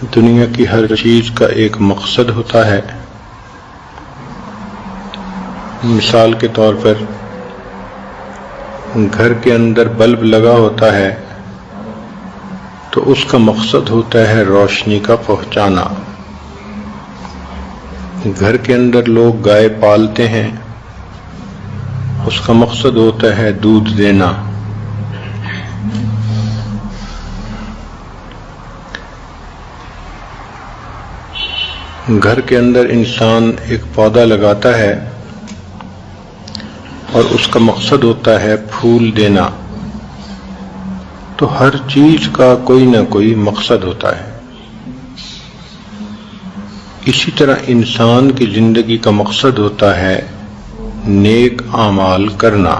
دنیا کی ہر چیز کا ایک مقصد ہوتا ہے۔ مثال کے طور پر گھر کے اندر بلب لگا ہوتا ہے تو اس کا مقصد ہوتا ہے روشنی کا پہنچانا۔ گھر کے اندر لوگ گائے پالتے ہیں، اس کا مقصد ہوتا ہے دودھ دینا۔ گھر کے اندر انسان ایک پودا لگاتا ہے اور اس کا مقصد ہوتا ہے پھول دینا۔ تو ہر چیز کا کوئی نہ کوئی مقصد ہوتا ہے۔ اسی طرح انسان کی زندگی کا مقصد ہوتا ہے نیک اعمال کرنا۔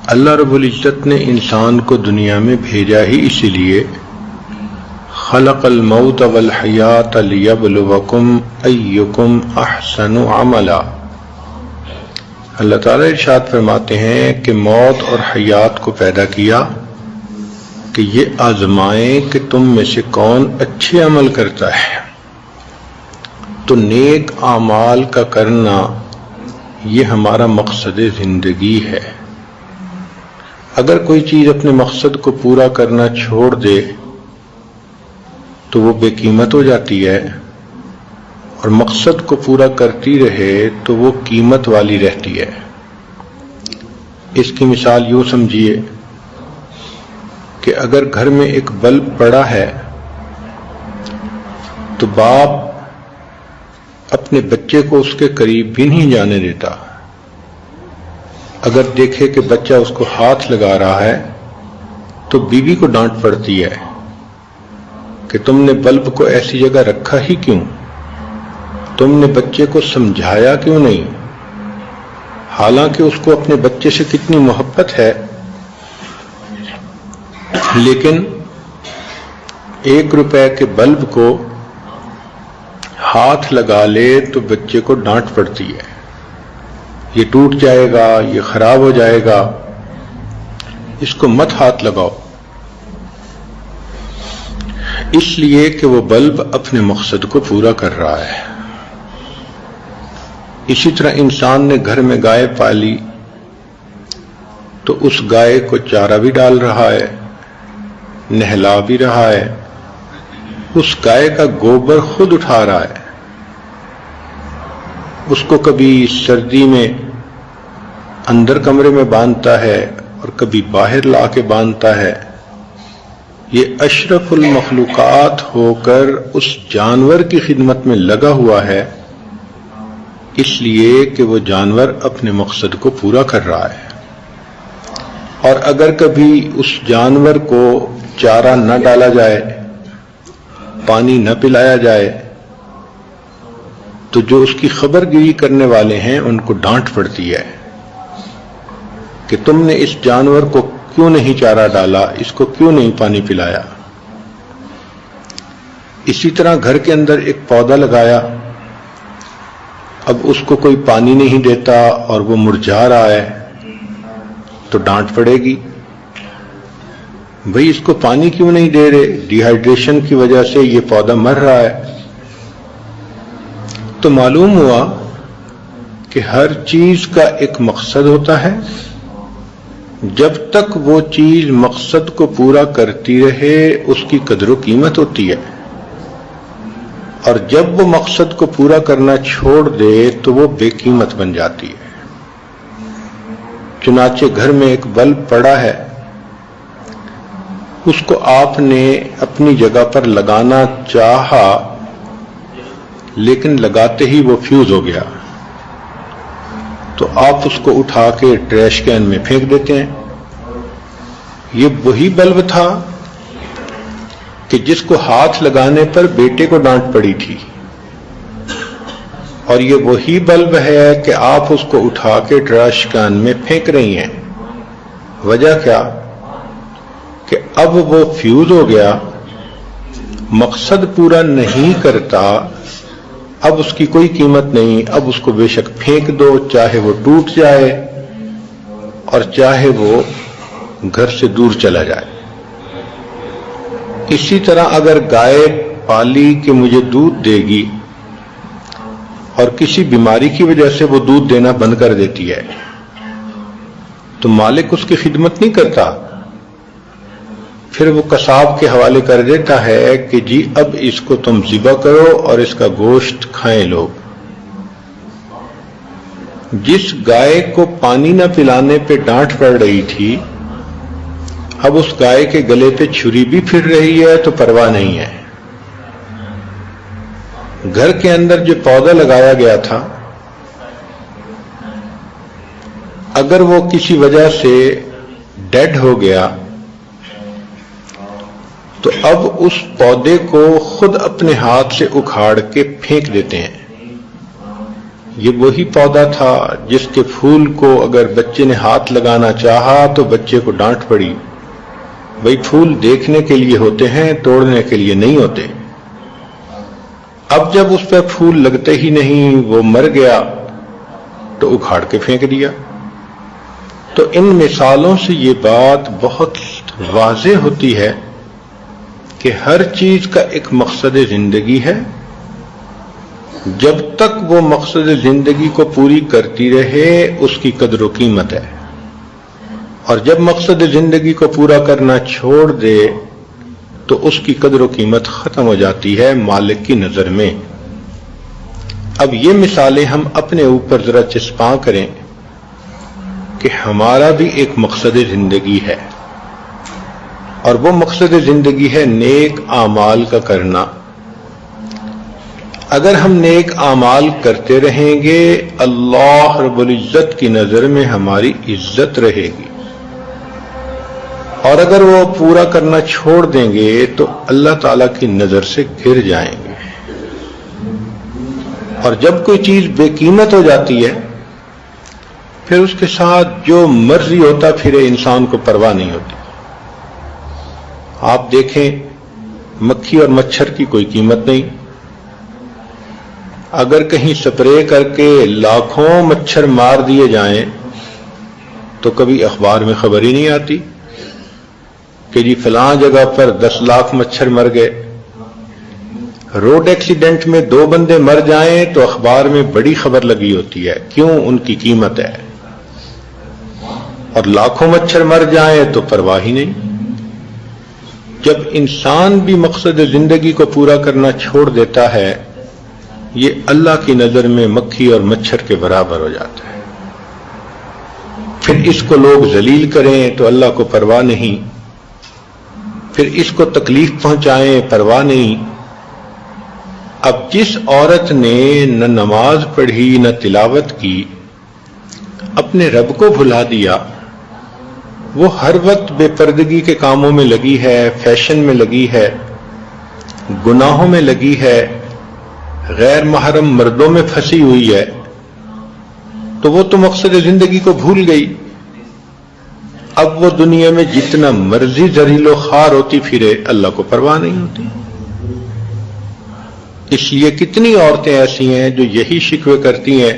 اللہ رب العزت نے انسان کو دنیا میں بھیجا ہی اسی لیے، خلق الموت والحیات لیبلوکم ایکم احسن عملا۔ اللہ تعالیٰ ارشاد فرماتے ہیں کہ موت اور حیات کو پیدا کیا کہ یہ آزمائیں کہ تم میں سے کون اچھے عمل کرتا ہے۔ تو نیک اعمال کا کرنا یہ ہمارا مقصد زندگی ہے۔ اگر کوئی چیز اپنے مقصد کو پورا کرنا چھوڑ دے تو وہ بے قیمت ہو جاتی ہے، اور مقصد کو پورا کرتی رہے تو وہ قیمت والی رہتی ہے۔ اس کی مثال یوں سمجھیے کہ اگر گھر میں ایک بلب پڑا ہے تو باپ اپنے بچے کو اس کے قریب بھی نہیں جانے دیتا۔ اگر دیکھے کہ بچہ اس کو ہاتھ لگا رہا ہے تو بیوی کو ڈانٹ پڑتی ہے کہ تم نے بلب کو ایسی جگہ رکھا ہی کیوں؟ تم نے بچے کو سمجھایا کیوں نہیں؟ حالانکہ اس کو اپنے بچے سے کتنی محبت ہے، لیکن 1 روپے کے بلب کو ہاتھ لگا لے تو بچے کو ڈانٹ پڑتی ہے، یہ ٹوٹ جائے گا، یہ خراب ہو جائے گا، اس کو مت ہاتھ لگاؤ۔ اس لیے کہ وہ بلب اپنے مقصد کو پورا کر رہا ہے۔ اسی طرح انسان نے گھر میں گائے پالی تو اس گائے کو چارہ بھی ڈال رہا ہے، نہلا بھی رہا ہے، اس گائے کا گوبر خود اٹھا رہا ہے، اس کو کبھی سردی میں اندر کمرے میں باندھتا ہے اور کبھی باہر لا کے باندھتا ہے۔ یہ اشرف المخلوقات ہو کر اس جانور کی خدمت میں لگا ہوا ہے، اس لیے کہ وہ جانور اپنے مقصد کو پورا کر رہا ہے۔ اور اگر کبھی اس جانور کو چارہ نہ ڈالا جائے، پانی نہ پلایا جائے، تو جو اس کی خبر گیری کرنے والے ہیں ان کو ڈانٹ پڑتی ہے کہ تم نے اس جانور کو کیوں نہیں چارہ ڈالا، اس کو کیوں نہیں پانی پلایا۔ اسی طرح گھر کے اندر ایک پودا لگایا، اب اس کو کوئی پانی نہیں دیتا اور وہ مرجھا رہا ہے تو ڈانٹ پڑے گی، بھئی اس کو پانی کیوں نہیں دے رہے، ڈی ہائیڈریشن کی وجہ سے یہ پودا مر رہا ہے۔ تو معلوم ہوا کہ ہر چیز کا ایک مقصد ہوتا ہے، جب تک وہ چیز مقصد کو پورا کرتی رہے اس کی قدر و قیمت ہوتی ہے، اور جب وہ مقصد کو پورا کرنا چھوڑ دے تو وہ بے قیمت بن جاتی ہے۔ چنانچہ گھر میں ایک بلب پڑا ہے، اس کو آپ نے اپنی جگہ پر لگانا چاہا لیکن لگاتے ہی وہ فیوز ہو گیا، تو آپ اس کو اٹھا کے ٹریش کین میں پھینک دیتے ہیں۔ یہ وہی بلب تھا کہ جس کو ہاتھ لگانے پر بیٹے کو ڈانٹ پڑی تھی، اور یہ وہی بلب ہے کہ آپ اس کو اٹھا کے ٹریش کین میں پھینک رہی ہیں۔ وجہ کیا؟ کہ اب وہ فیوز ہو گیا، مقصد پورا نہیں کرتا، اب اس کی کوئی قیمت نہیں، اب اس کو بے شک پھینک دو، چاہے وہ ٹوٹ جائے اور چاہے وہ گھر سے دور چلا جائے۔ اسی طرح اگر گائے پالی کہ مجھے دودھ دے گی اور کسی بیماری کی وجہ سے وہ دودھ دینا بند کر دیتی ہے تو مالک اس کی خدمت نہیں کرتا، پھر وہ قصاب کے حوالے کر دیتا ہے کہ جی اب اس کو تم ذبح کرو اور اس کا گوشت کھائیں لوگ۔ جس گائے کو پانی نہ پلانے پہ ڈانٹ پڑ رہی تھی، اب اس گائے کے گلے پہ چھری بھی پھر رہی ہے تو پرواہ نہیں ہے۔ گھر کے اندر جو پودا لگایا گیا تھا، اگر وہ کسی وجہ سے ڈیڈ ہو گیا تو اب اس پودے کو خود اپنے ہاتھ سے اکھاڑ کے پھینک دیتے ہیں۔ یہ وہی پودا تھا جس کے پھول کو اگر بچے نے ہاتھ لگانا چاہا تو بچے کو ڈانٹ پڑی، وہی پھول دیکھنے کے لیے ہوتے ہیں، توڑنے کے لیے نہیں ہوتے۔ اب جب اس پہ پھول لگتے ہی نہیں، وہ مر گیا تو اکھاڑ کے پھینک دیا۔ تو ان مثالوں سے یہ بات بہت واضح ہوتی ہے کہ ہر چیز کا ایک مقصد زندگی ہے، جب تک وہ مقصد زندگی کو پوری کرتی رہے اس کی قدر و قیمت ہے، اور جب مقصد زندگی کو پورا کرنا چھوڑ دے تو اس کی قدر و قیمت ختم ہو جاتی ہے مالک کی نظر میں۔ اب یہ مثالیں ہم اپنے اوپر ذرا چسپاں کریں کہ ہمارا بھی ایک مقصد زندگی ہے، اور وہ مقصد زندگی ہے نیک اعمال کا کرنا۔ اگر ہم نیک اعمال کرتے رہیں گے، اللہ رب العزت کی نظر میں ہماری عزت رہے گی، اور اگر وہ پورا کرنا چھوڑ دیں گے تو اللہ تعالیٰ کی نظر سے گر جائیں گے۔ اور جب کوئی چیز بے قیمت ہو جاتی ہے، پھر اس کے ساتھ جو مرضی ہوتا پھرے انسان کو پرواہ نہیں ہوتی۔ آپ دیکھیں، مکھی اور مچھر کی کوئی قیمت نہیں، اگر کہیں سپرے کر کے لاکھوں مچھر مار دیے جائیں تو کبھی اخبار میں خبر ہی نہیں آتی کہ جی فلاں جگہ پر 10 لاکھ مچھر مر گئے۔ روڈ ایکسیڈنٹ میں 2 بندے مر جائیں تو اخبار میں بڑی خبر لگی ہوتی ہے، کیوں؟ ان کی قیمت ہے۔ اور لاکھوں مچھر مر جائیں تو پرواہ ہی نہیں۔ جب انسان بھی مقصد زندگی کو پورا کرنا چھوڑ دیتا ہے، یہ اللہ کی نظر میں مکھی اور مچھر کے برابر ہو جاتا ہے۔ پھر اس کو لوگ ذلیل کریں تو اللہ کو پرواہ نہیں، پھر اس کو تکلیف پہنچائیں پرواہ نہیں۔ اب جس عورت نے نہ نماز پڑھی نہ تلاوت کی، اپنے رب کو بھلا دیا، وہ ہر وقت بے پردگی کے کاموں میں لگی ہے، فیشن میں لگی ہے، گناہوں میں لگی ہے، غیر محرم مردوں میں پھنسی ہوئی ہے، تو وہ تو مقصد زندگی کو بھول گئی۔ اب وہ دنیا میں جتنا مرضی ذلیل و خوار ہوتی پھرے، اللہ کو پرواہ نہیں ہوتی۔ اس لیے کتنی عورتیں ایسی ہیں جو یہی شکوے کرتی ہیں،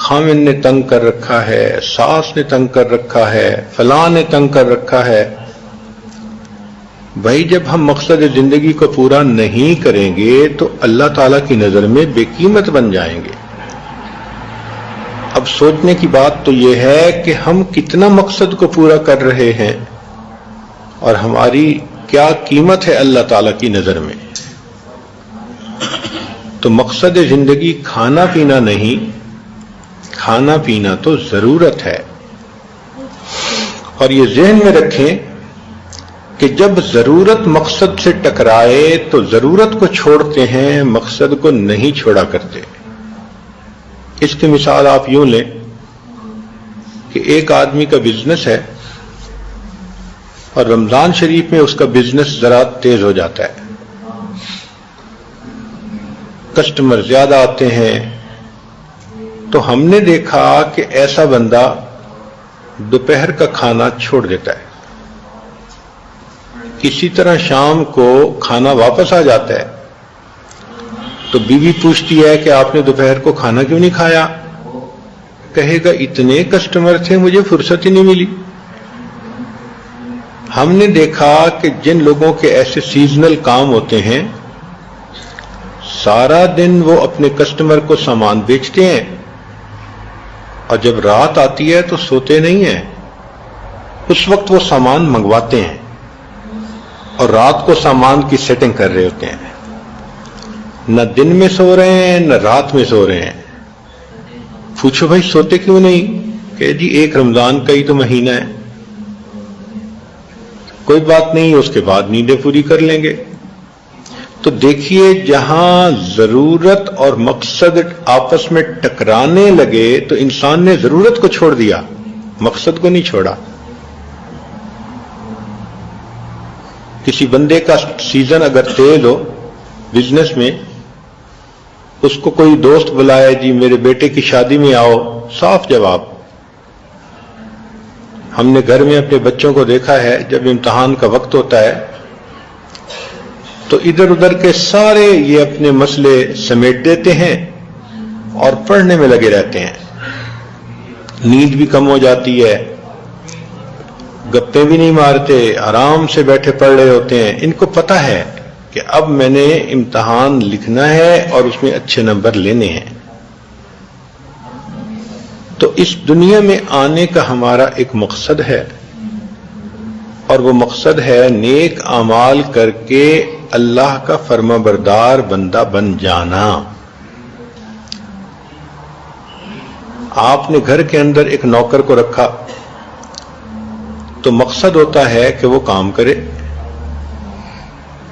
خامن نے تنگ کر رکھا ہے، ساس نے تنگ کر رکھا ہے، فلاں نے تنگ کر رکھا ہے۔ بھائی جب ہم مقصد زندگی کو پورا نہیں کریں گے تو اللہ تعالیٰ کی نظر میں بے قیمت بن جائیں گے۔ اب سوچنے کی بات تو یہ ہے کہ ہم کتنا مقصد کو پورا کر رہے ہیں اور ہماری کیا قیمت ہے اللہ تعالیٰ کی نظر میں۔ تو مقصد زندگی کھانا پینا نہیں، کھانا پینا تو ضرورت ہے۔ اور یہ ذہن میں رکھیں کہ جب ضرورت مقصد سے ٹکرائے تو ضرورت کو چھوڑتے ہیں، مقصد کو نہیں چھوڑا کرتے۔ اس کی مثال آپ یوں لیں کہ ایک آدمی کا بزنس ہے اور رمضان شریف میں اس کا بزنس ذرا تیز ہو جاتا ہے، کسٹمر زیادہ آتے ہیں، تو ہم نے دیکھا کہ ایسا بندہ دوپہر کا کھانا چھوڑ دیتا ہے، اسی طرح شام کو کھانا واپس آ جاتا ہے۔ تو بیوی پوچھتی ہے کہ آپ نے دوپہر کو کھانا کیوں نہیں کھایا؟ کہے گا اتنے کسٹمر تھے، مجھے فرصت ہی نہیں ملی۔ ہم نے دیکھا کہ جن لوگوں کے ایسے سیزنل کام ہوتے ہیں، سارا دن وہ اپنے کسٹمر کو سامان بیچتے ہیں اور جب رات آتی ہے تو سوتے نہیں ہیں، اس وقت وہ سامان منگواتے ہیں اور رات کو سامان کی سیٹنگ کر رہے ہوتے ہیں، نہ دن میں سو رہے ہیں نہ رات میں سو رہے ہیں۔ پوچھو بھائی سوتے کیوں نہیں؟ کہ جی ایک رمضان کا ہی تو مہینہ ہے، کوئی بات نہیں، اس کے بعد نیندیں پوری کر لیں گے۔ تو دیکھیے جہاں ضرورت اور مقصد آپس میں ٹکرانے لگے تو انسان نے ضرورت کو چھوڑ دیا، مقصد کو نہیں چھوڑا۔ کسی بندے کا سیزن اگر تیز ہو بزنس میں، اس کو کوئی دوست بلائے، جی میرے بیٹے کی شادی میں آؤ، صاف جواب۔ ہم نے گھر میں اپنے بچوں کو دیکھا ہے جب امتحان کا وقت ہوتا ہے تو ادھر ادھر کے سارے یہ اپنے مسئلے سمیٹ دیتے ہیں اور پڑھنے میں لگے رہتے ہیں، نیند بھی کم ہو جاتی ہے، گپیں بھی نہیں مارتے، آرام سے بیٹھے پڑھ رہے ہوتے ہیں۔ ان کو پتہ ہے کہ اب میں نے امتحان لکھنا ہے اور اس میں اچھے نمبر لینے ہیں۔ تو اس دنیا میں آنے کا ہمارا ایک مقصد ہے، اور وہ مقصد ہے نیک اعمال کر کے اللہ کا فرما بردار بندہ بن جانا۔ آپ نے گھر کے اندر ایک نوکر کو رکھا تو مقصد ہوتا ہے کہ وہ کام کرے۔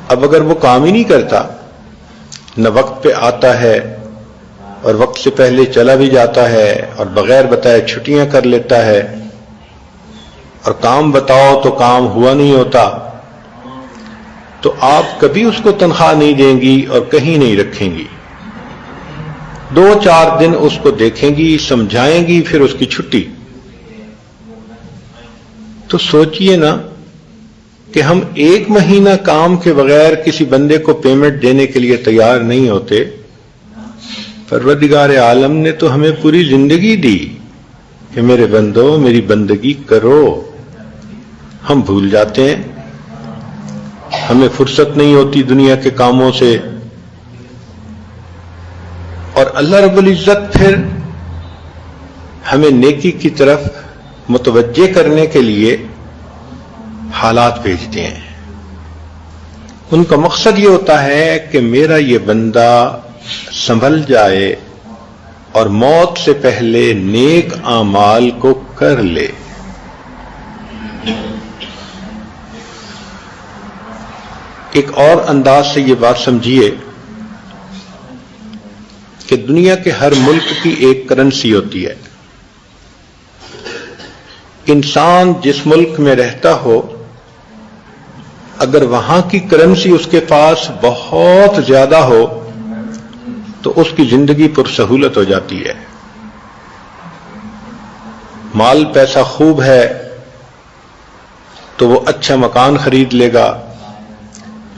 اب اگر وہ کام ہی نہیں کرتا، نہ وقت پہ آتا ہے اور وقت سے پہلے چلا بھی جاتا ہے اور بغیر بتائے چھٹیاں کر لیتا ہے، اور کام بتاؤ تو کام ہوا نہیں ہوتا، تو آپ کبھی اس کو تنخواہ نہیں دیں گی اور کہیں نہیں رکھیں گی۔ 2-4 دن اس کو دیکھیں گی، سمجھائیں گی، پھر اس کی چھٹی۔ تو سوچئے نا کہ ہم 1 مہینہ کام کے بغیر کسی بندے کو پیمنٹ دینے کے لیے تیار نہیں ہوتے، پروردگار عالم نے تو ہمیں پوری زندگی دی کہ میرے بندو میری بندگی کرو۔ ہم بھول جاتے ہیں، ہمیں فرصت نہیں ہوتی دنیا کے کاموں سے، اور اللہ رب العزت پھر ہمیں نیکی کی طرف متوجہ کرنے کے لیے حالات بھیجتے ہیں۔ ان کا مقصد یہ ہوتا ہے کہ میرا یہ بندہ سنبھل جائے اور موت سے پہلے نیک اعمال کو کر لے۔ ایک اور انداز سے یہ بات سمجھیے کہ دنیا کے ہر ملک کی ایک کرنسی ہوتی ہے۔ انسان جس ملک میں رہتا ہو، اگر وہاں کی کرنسی اس کے پاس بہت زیادہ ہو تو اس کی زندگی پرسہولت ہو جاتی ہے۔ مال پیسہ خوب ہے تو وہ اچھا مکان خرید لے گا،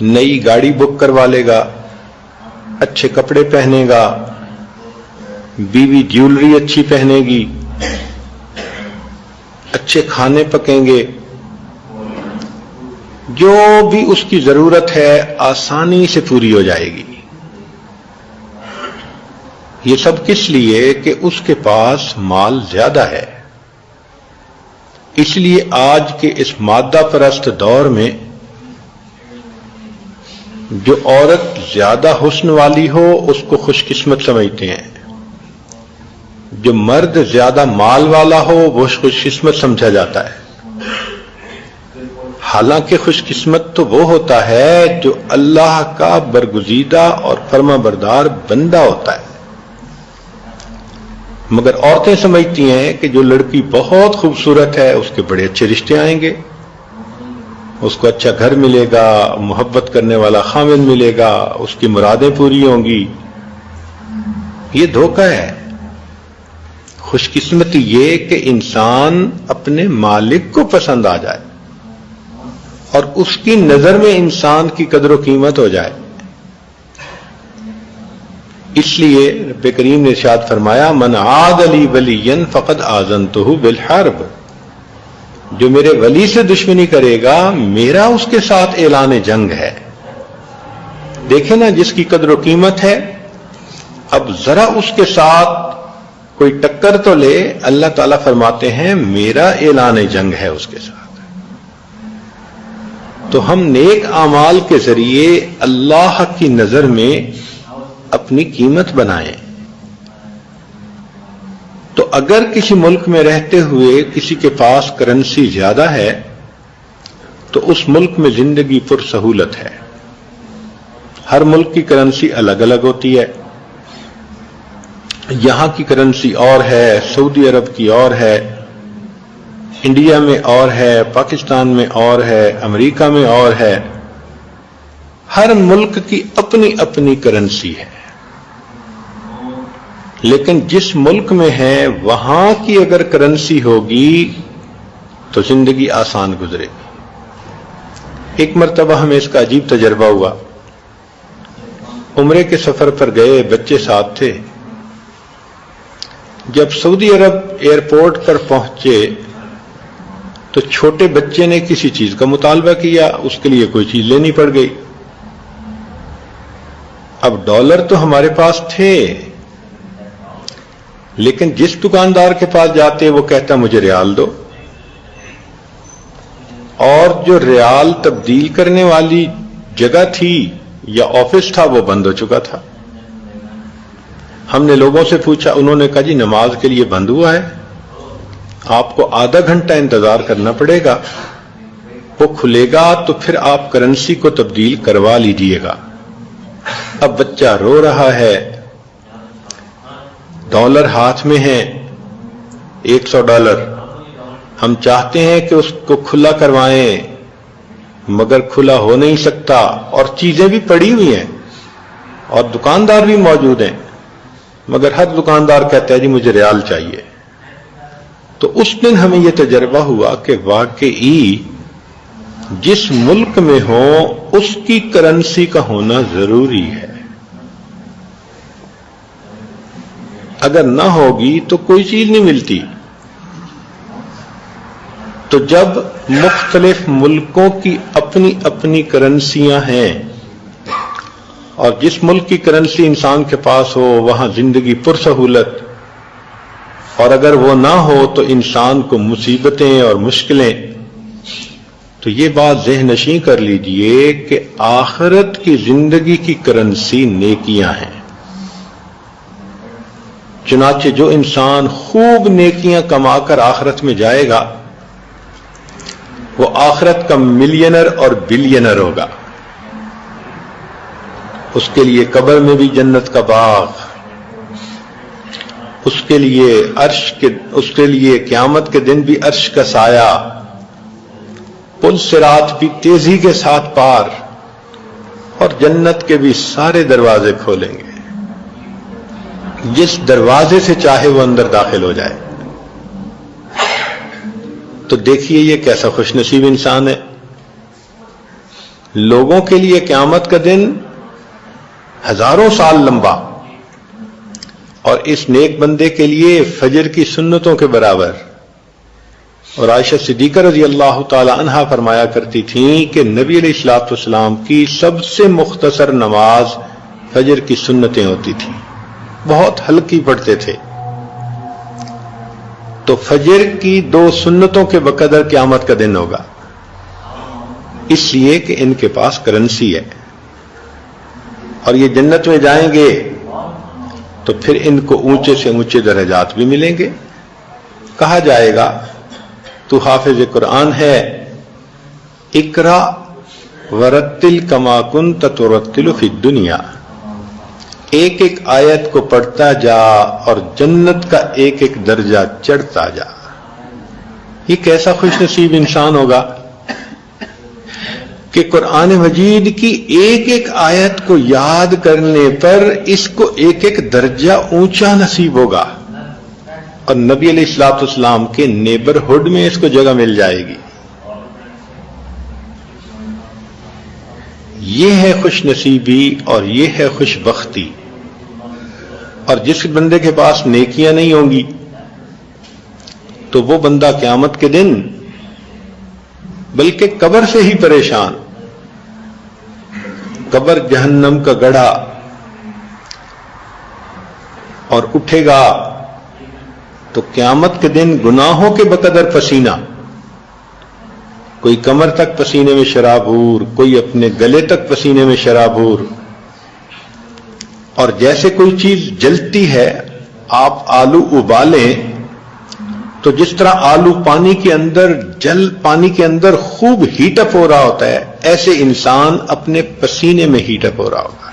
نئی گاڑی بک کروا لے گا، اچھے کپڑے پہنے گا، بیوی جیولری اچھی پہنے گی، اچھے کھانے پکیں گے، جو بھی اس کی ضرورت ہے آسانی سے پوری ہو جائے گی۔ یہ سب کس لیے؟ کہ اس کے پاس مال زیادہ ہے۔ اس لیے آج کے اس مادہ پرست دور میں جو عورت زیادہ حسن والی ہو اس کو خوش قسمت سمجھتے ہیں، جو مرد زیادہ مال والا ہو وہ خوش قسمت سمجھا جاتا ہے۔ حالانکہ خوش قسمت تو وہ ہوتا ہے جو اللہ کا برگزیدہ اور فرما بردار بندہ ہوتا ہے۔ مگر عورتیں سمجھتی ہیں کہ جو لڑکی بہت خوبصورت ہے اس کے بڑے اچھے رشتے آئیں گے، اس کو اچھا گھر ملے گا، محبت کرنے والا خامن ملے گا، اس کی مرادیں پوری ہوں گی۔ یہ دھوکہ ہے۔ خوش قسمتی یہ کہ انسان اپنے مالک کو پسند آ جائے اور اس کی نظر میں انسان کی قدر و قیمت ہو جائے۔ اس لیے رب کریم نے ارشاد فرمایا من عاد لی ولیا فقد آذنتہ بالحرب، جو میرے ولی سے دشمنی کرے گا میرا اس کے ساتھ اعلان جنگ ہے۔ دیکھیں نا جس کی قدر و قیمت ہے، اب ذرا اس کے ساتھ کوئی ٹکر تو لے، اللہ تعالیٰ فرماتے ہیں میرا اعلان جنگ ہے اس کے ساتھ۔ تو ہم نیک اعمال کے ذریعے اللہ کی نظر میں اپنی قیمت بنائیں۔ تو اگر کسی ملک میں رہتے ہوئے کسی کے پاس کرنسی زیادہ ہے تو اس ملک میں زندگی پر سہولت ہے۔ ہر ملک کی کرنسی الگ الگ ہوتی ہے، یہاں کی کرنسی اور ہے، سعودی عرب کی اور ہے، انڈیا میں اور ہے، پاکستان میں اور ہے، امریکہ میں اور ہے۔ ہر ملک کی اپنی اپنی کرنسی ہے، لیکن جس ملک میں ہے وہاں کی اگر کرنسی ہوگی تو زندگی آسان گزرے گی۔ ایک مرتبہ ہمیں اس کا عجیب تجربہ ہوا۔ عمرے کے سفر پر گئے، بچے ساتھ تھے۔ جب سعودی عرب ایئرپورٹ پر پہنچے تو چھوٹے بچے نے کسی چیز کا مطالبہ کیا، اس کے لیے کوئی چیز لینی پڑ گئی۔ اب ڈالر تو ہمارے پاس تھے، لیکن جس دکاندار کے پاس جاتے وہ کہتا مجھے ریال دو، اور جو ریال تبدیل کرنے والی جگہ تھی یا آفس تھا وہ بند ہو چکا تھا۔ ہم نے لوگوں سے پوچھا، انہوں نے کہا جی نماز کے لیے بند ہوا ہے، آپ کو آدھا گھنٹہ انتظار کرنا پڑے گا، وہ کھلے گا تو پھر آپ کرنسی کو تبدیل کروا لیجئے گا۔ اب بچہ رو رہا ہے، ڈالر ہاتھ میں ہے، $100، ہم چاہتے ہیں کہ اس کو کھلا کروائیں مگر کھلا ہو نہیں سکتا، اور چیزیں بھی پڑی ہوئی ہیں اور دکاندار بھی موجود ہیں، مگر ہر دکاندار کہتا ہے جی مجھے ریال چاہیے۔ تو اس دن ہمیں یہ تجربہ ہوا کہ واقعی جس ملک میں ہو اس کی کرنسی کا ہونا ضروری ہے، اگر نہ ہوگی تو کوئی چیز نہیں ملتی۔ تو جب مختلف ملکوں کی اپنی اپنی کرنسیاں ہیں اور جس ملک کی کرنسی انسان کے پاس ہو وہاں زندگی پرسہولت، اور اگر وہ نہ ہو تو انسان کو مصیبتیں اور مشکلیں، تو یہ بات ذہن نشین کر لیجئے کہ آخرت کی زندگی کی کرنسی نیکیاں ہیں۔ چنانچہ جو انسان خوب نیکیاں کما کر آخرت میں جائے گا وہ آخرت کا ملینر اور بلینر ہوگا۔ اس کے لیے قبر میں بھی جنت کا باغ، اس کے لیے قیامت کے دن بھی عرش کا سایہ، پل صراط بھی تیزی کے ساتھ پار، اور جنت کے بھی سارے دروازے کھولیں گے، جس دروازے سے چاہے وہ اندر داخل ہو جائے۔ تو دیکھیے یہ کیسا خوش نصیب انسان ہے۔ لوگوں کے لیے قیامت کا دن ہزاروں سال لمبا، اور اس نیک بندے کے لیے فجر کی سنتوں کے برابر۔ اور عائشہ صدیقہ رضی اللہ تعالی عنہا فرمایا کرتی تھیں کہ نبی علیہ الصلوۃ والسلام کی سب سے مختصر نماز فجر کی سنتیں ہوتی تھیں، بہت ہلکی پڑھتے تھے۔ تو فجر کی 2 سنتوں کے بقدر قیامت کا دن ہوگا، اس لیے کہ ان کے پاس کرنسی ہے، اور یہ جنت میں جائیں گے تو پھر ان کو اونچے سے اونچے درجات بھی ملیں گے۔ کہا جائے گا تو حافظ قرآن ہے، اقرا ورتل کما کنت ترتل فی الدنیا، ایک ایک آیت کو پڑھتا جا اور جنت کا ایک ایک درجہ چڑھتا جا۔ یہ کیسا خوش نصیب انسان ہوگا کہ قرآن مجید کی ایک ایک آیت کو یاد کرنے پر اس کو ایک ایک درجہ اونچا نصیب ہوگا، اور نبی علیہ الصلوۃ والسلام کے نیبرہڈ میں اس کو جگہ مل جائے گی۔ یہ ہے خوش نصیبی اور یہ ہے خوش بختی۔ اور جس بندے کے پاس نیکیاں نہیں ہوں گی تو وہ بندہ قیامت کے دن بلکہ قبر سے ہی پریشان. قبر جہنم کا گڑھا، اور اٹھے گا تو قیامت کے دن گناہوں کے بقدر پسینہ، کوئی کمر تک پسینے میں شرابور، کوئی اپنے گلے تک پسینے میں شرابور. اور جیسے کوئی چیز جلتی ہے، آپ آلو ابالیں تو جس طرح آلو پانی کے اندر خوب ہیٹ اپ ہو رہا ہوتا ہے، ایسے انسان اپنے پسینے میں ہیٹ اپ ہو رہا ہوگا.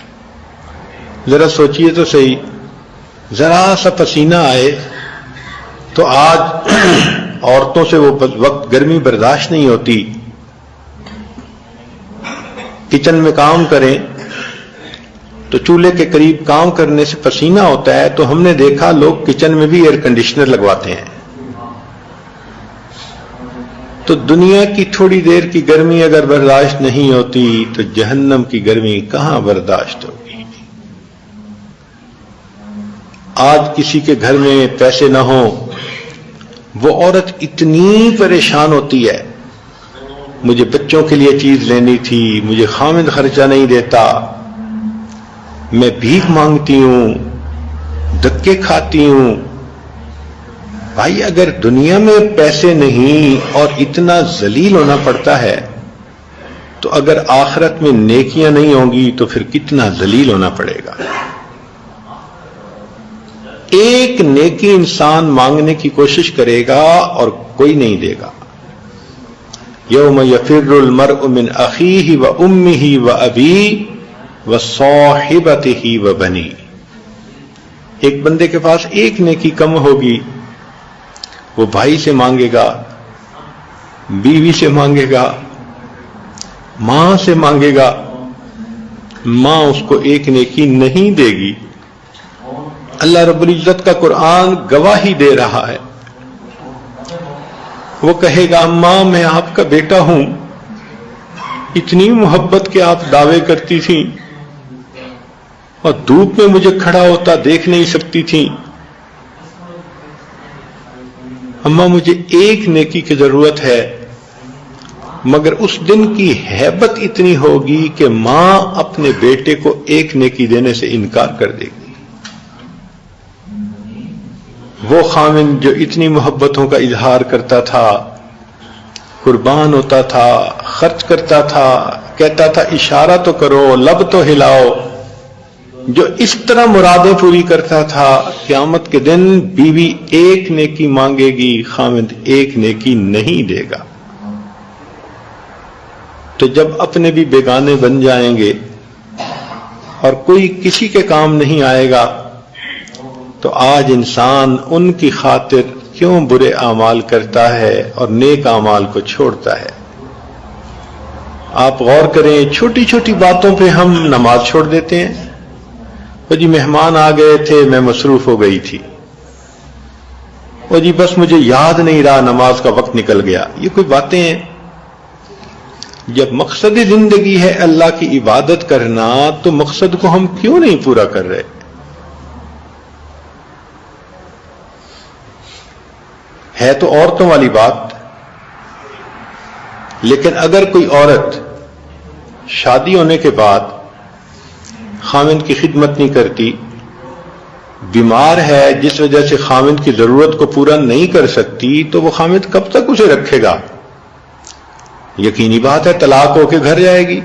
ذرا سوچئے تو صحیح، ذرا سا پسینہ آئے تو آج عورتوں سے وہ وقت گرمی برداشت نہیں ہوتی. کچن میں کام کریں تو چولہے کے قریب کام کرنے سے پسینہ ہوتا ہے، تو ہم نے دیکھا لوگ کچن میں بھی ایئر کنڈیشنر لگواتے ہیں. تو دنیا کی تھوڑی دیر کی گرمی اگر برداشت نہیں ہوتی تو جہنم کی گرمی کہاں برداشت ہوگی. آج کسی کے گھر میں پیسے نہ ہوں، وہ عورت اتنی پریشان ہوتی ہے، مجھے بچوں کے لیے چیز لینی تھی، مجھے خامد خرچہ نہیں دیتا، میں بھیک مانگتی ہوں، دھکے کھاتی ہوں. بھائی اگر دنیا میں پیسے نہیں اور اتنا ذلیل ہونا پڑتا ہے تو اگر آخرت میں نیکیاں نہیں ہوں گی تو پھر کتنا ذلیل ہونا پڑے گا. ایک نیکی انسان مانگنے کی کوشش کرے گا اور کوئی نہیں دے گا. یوم یفر المرء من اخیہ و امہ و ابیہ و صاحبتہ و بنیہ. ایک بندے کے پاس ایک نیکی کم ہوگی، وہ بھائی سے مانگے گا، بیوی سے مانگے گا، ماں سے مانگے گا. ماں اس کو ایک نیکی نہیں دے گی. اللہ رب العزت کا قرآن گواہی دے رہا ہے. وہ کہے گا ماں میں آپ کا بیٹا ہوں، اتنی محبت کے آپ دعوے کرتی تھیں اور دھوپ میں مجھے کھڑا ہوتا دیکھ نہیں سکتی تھیں. اماں مجھے ایک نیکی کی ضرورت ہے. مگر اس دن کی ہیبت اتنی ہوگی کہ ماں اپنے بیٹے کو ایک نیکی دینے سے انکار کر دے گی. وہ خامن جو اتنی محبتوں کا اظہار کرتا تھا، قربان ہوتا تھا، خرچ کرتا تھا، کہتا تھا اشارہ تو کرو، لب تو ہلاؤ، جو اس طرح مرادیں پوری کرتا تھا، قیامت کے دن بیوی ایک نیکی مانگے گی، خامد ایک نیکی نہیں دے گا. تو جب اپنے بھی بیگانے بن جائیں گے اور کوئی کسی کے کام نہیں آئے گا، تو آج انسان ان کی خاطر کیوں برے اعمال کرتا ہے اور نیک اعمال کو چھوڑتا ہے. آپ غور کریں، چھوٹی چھوٹی باتوں پہ ہم نماز چھوڑ دیتے ہیں. وہ جی مہمان آ گئے تھے، میں مصروف ہو گئی تھی. وہ جی بس مجھے یاد نہیں رہا، نماز کا وقت نکل گیا. یہ کوئی باتیں ہیں؟ جب مقصد زندگی ہے اللہ کی عبادت کرنا، تو مقصد کو ہم کیوں نہیں پورا کر رہے؟ ہے تو عورتوں والی بات، لیکن اگر کوئی عورت شادی ہونے کے بعد خاوند کی خدمت نہیں کرتی، بیمار ہے جس وجہ سے خاوند کی ضرورت کو پورا نہیں کر سکتی، تو وہ خاوند کب تک اسے رکھے گا؟ یقینی بات ہے طلاق ہو کے گھر جائے گی.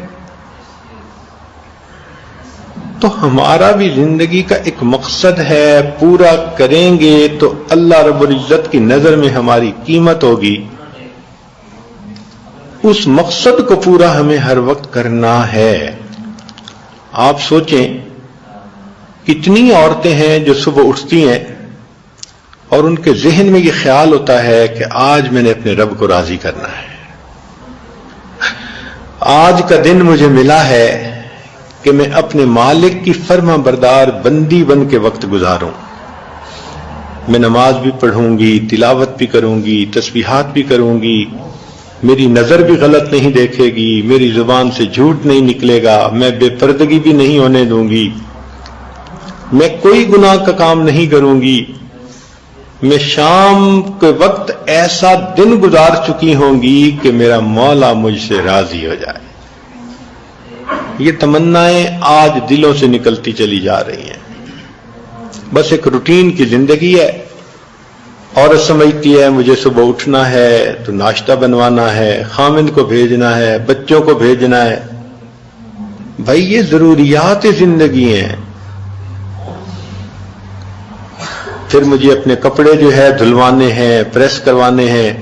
تو ہمارا بھی زندگی کا ایک مقصد ہے، پورا کریں گے تو اللہ رب العزت کی نظر میں ہماری قیمت ہوگی. اس مقصد کو پورا ہمیں ہر وقت کرنا ہے. آپ سوچیں کتنی عورتیں ہیں جو صبح اٹھتی ہیں اور ان کے ذہن میں یہ خیال ہوتا ہے کہ آج میں نے اپنے رب کو راضی کرنا ہے، آج کا دن مجھے ملا ہے کہ میں اپنے مالک کی فرما بردار بندی بن کے وقت گزاروں. میں نماز بھی پڑھوں گی، تلاوت بھی کروں گی، تسبیحات بھی کروں گی، میری نظر بھی غلط نہیں دیکھے گی، میری زبان سے جھوٹ نہیں نکلے گا، میں بے پردگی بھی نہیں ہونے دوں گی، میں کوئی گناہ کا کام نہیں کروں گی. میں شام کے وقت ایسا دن گزار چکی ہوں گی کہ میرا مولا مجھ سے راضی ہو جائے. یہ تمنائیں آج دلوں سے نکلتی چلی جا رہی ہیں. بس ایک روٹین کی زندگی ہے. عورت سمجھتی ہے مجھے صبح اٹھنا ہے تو ناشتہ بنوانا ہے، خامند کو بھیجنا ہے، بچوں کو بھیجنا ہے. بھائی یہ ضروریات زندگی ہیں. پھر مجھے اپنے کپڑے جو ہے دھلوانے ہیں، پریس کروانے ہیں،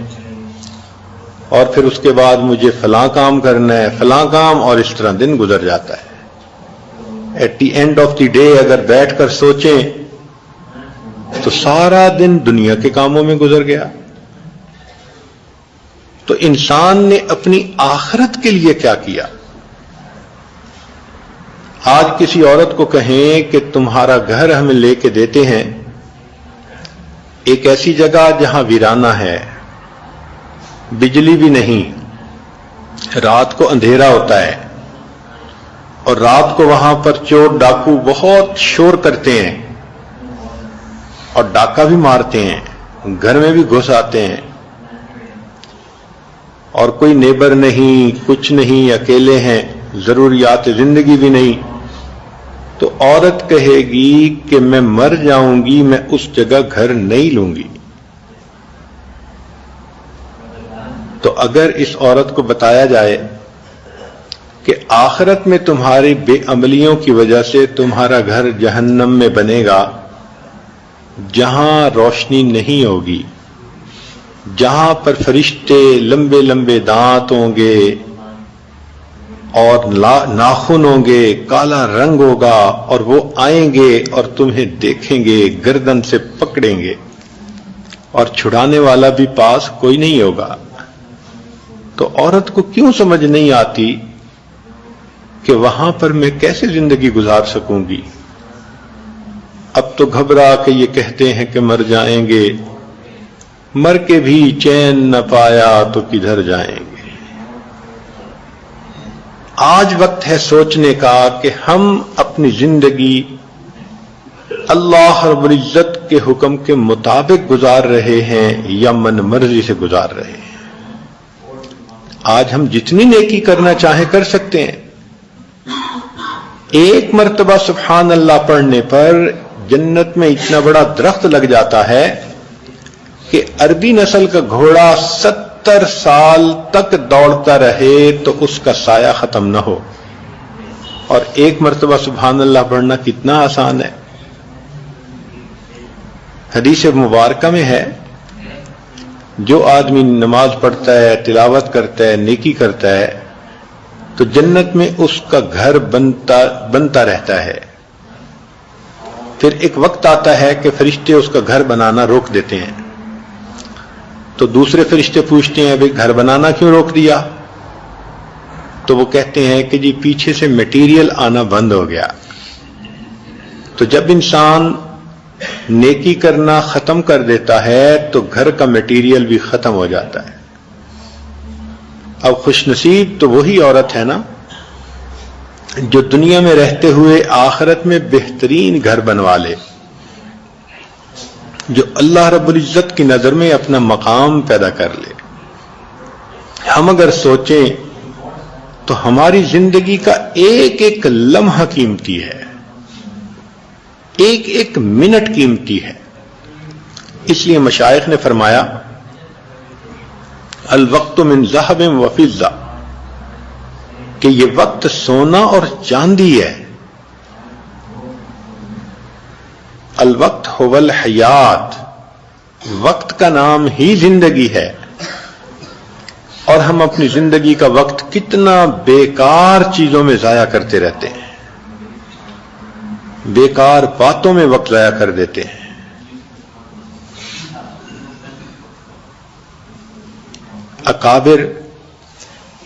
اور پھر اس کے بعد مجھے فلاں کام کرنا ہے، فلاں کام، اور اس طرح دن گزر جاتا ہے. At the end of the day اگر بیٹھ کر سوچیں تو سارا دن دنیا کے کاموں میں گزر گیا. تو انسان نے اپنی آخرت کے لیے کیا کیا؟ آج کسی عورت کو کہیں کہ تمہارا گھر ہمیں لے کے دیتے ہیں ایک ایسی جگہ جہاں ویرانہ ہے، بجلی بھی نہیں، رات کو اندھیرا ہوتا ہے، اور رات کو وہاں پر چور ڈاکو بہت شور کرتے ہیں اور ڈاکہ بھی مارتے ہیں، گھر میں بھی گھس آتے ہیں، اور کوئی نیبر نہیں، کچھ نہیں، اکیلے ہیں، ضروریات زندگی بھی نہیں. تو عورت کہے گی کہ میں مر جاؤں گی، میں اس جگہ گھر نہیں لوں گی. تو اگر اس عورت کو بتایا جائے کہ آخرت میں تمہاری بے عملیوں کی وجہ سے تمہارا گھر جہنم میں بنے گا، جہاں روشنی نہیں ہوگی، جہاں پر فرشتے لمبے لمبے دانت ہوں گے اور ناخن ہوں گے، کالا رنگ ہوگا، اور وہ آئیں گے اور تمہیں دیکھیں گے، گردن سے پکڑیں گے، اور چھڑانے والا بھی پاس کوئی نہیں ہوگا. تو عورت کو کیوں سمجھ نہیں آتی کہ وہاں پر میں کیسے زندگی گزار سکوں گی؟ اب تو گھبرا کے یہ کہتے ہیں کہ مر جائیں گے، مر کے بھی چین نہ پایا تو کدھر جائیں گے. آج وقت ہے سوچنے کا کہ ہم اپنی زندگی اللہ رب العزت کے حکم کے مطابق گزار رہے ہیں یا من مرضی سے گزار رہے ہیں. آج ہم جتنی نیکی کرنا چاہیں کر سکتے ہیں. ایک مرتبہ سبحان اللہ پڑھنے پر جنت میں اتنا بڑا درخت لگ جاتا ہے کہ عربی نسل کا گھوڑا 70 سال تک دوڑتا رہے تو اس کا سایہ ختم نہ ہو. اور ایک مرتبہ سبحان اللہ پڑھنا کتنا آسان ہے. حدیث مبارکہ میں ہے جو آدمی نماز پڑھتا ہے، تلاوت کرتا ہے، نیکی کرتا ہے تو جنت میں اس کا گھر بنتا رہتا ہے. پھر ایک وقت آتا ہے کہ فرشتے اس کا گھر بنانا روک دیتے ہیں. تو دوسرے فرشتے پوچھتے ہیں ابھی گھر بنانا کیوں روک دیا؟ تو وہ کہتے ہیں کہ جی پیچھے سے میٹیریل آنا بند ہو گیا. تو جب انسان نیکی کرنا ختم کر دیتا ہے تو گھر کا میٹیریل بھی ختم ہو جاتا ہے. اب خوش نصیب تو وہی عورت ہے نا جو دنیا میں رہتے ہوئے آخرت میں بہترین گھر بنوا لے، جو اللہ رب العزت کی نظر میں اپنا مقام پیدا کر لے. ہم اگر سوچیں تو ہماری زندگی کا ایک ایک لمحہ قیمتی ہے، ایک ایک منٹ قیمتی ہے. اس لیے مشائخ نے فرمایا الوقت من ذهب و فضہ، کہ یہ وقت سونا اور چاندی ہے. الوقت هو الحیات، وقت کا نام ہی زندگی ہے. اور ہم اپنی زندگی کا وقت کتنا بیکار چیزوں میں ضائع کرتے رہتے ہیں، بیکار باتوں میں وقت ضائع کر دیتے ہیں. اکابر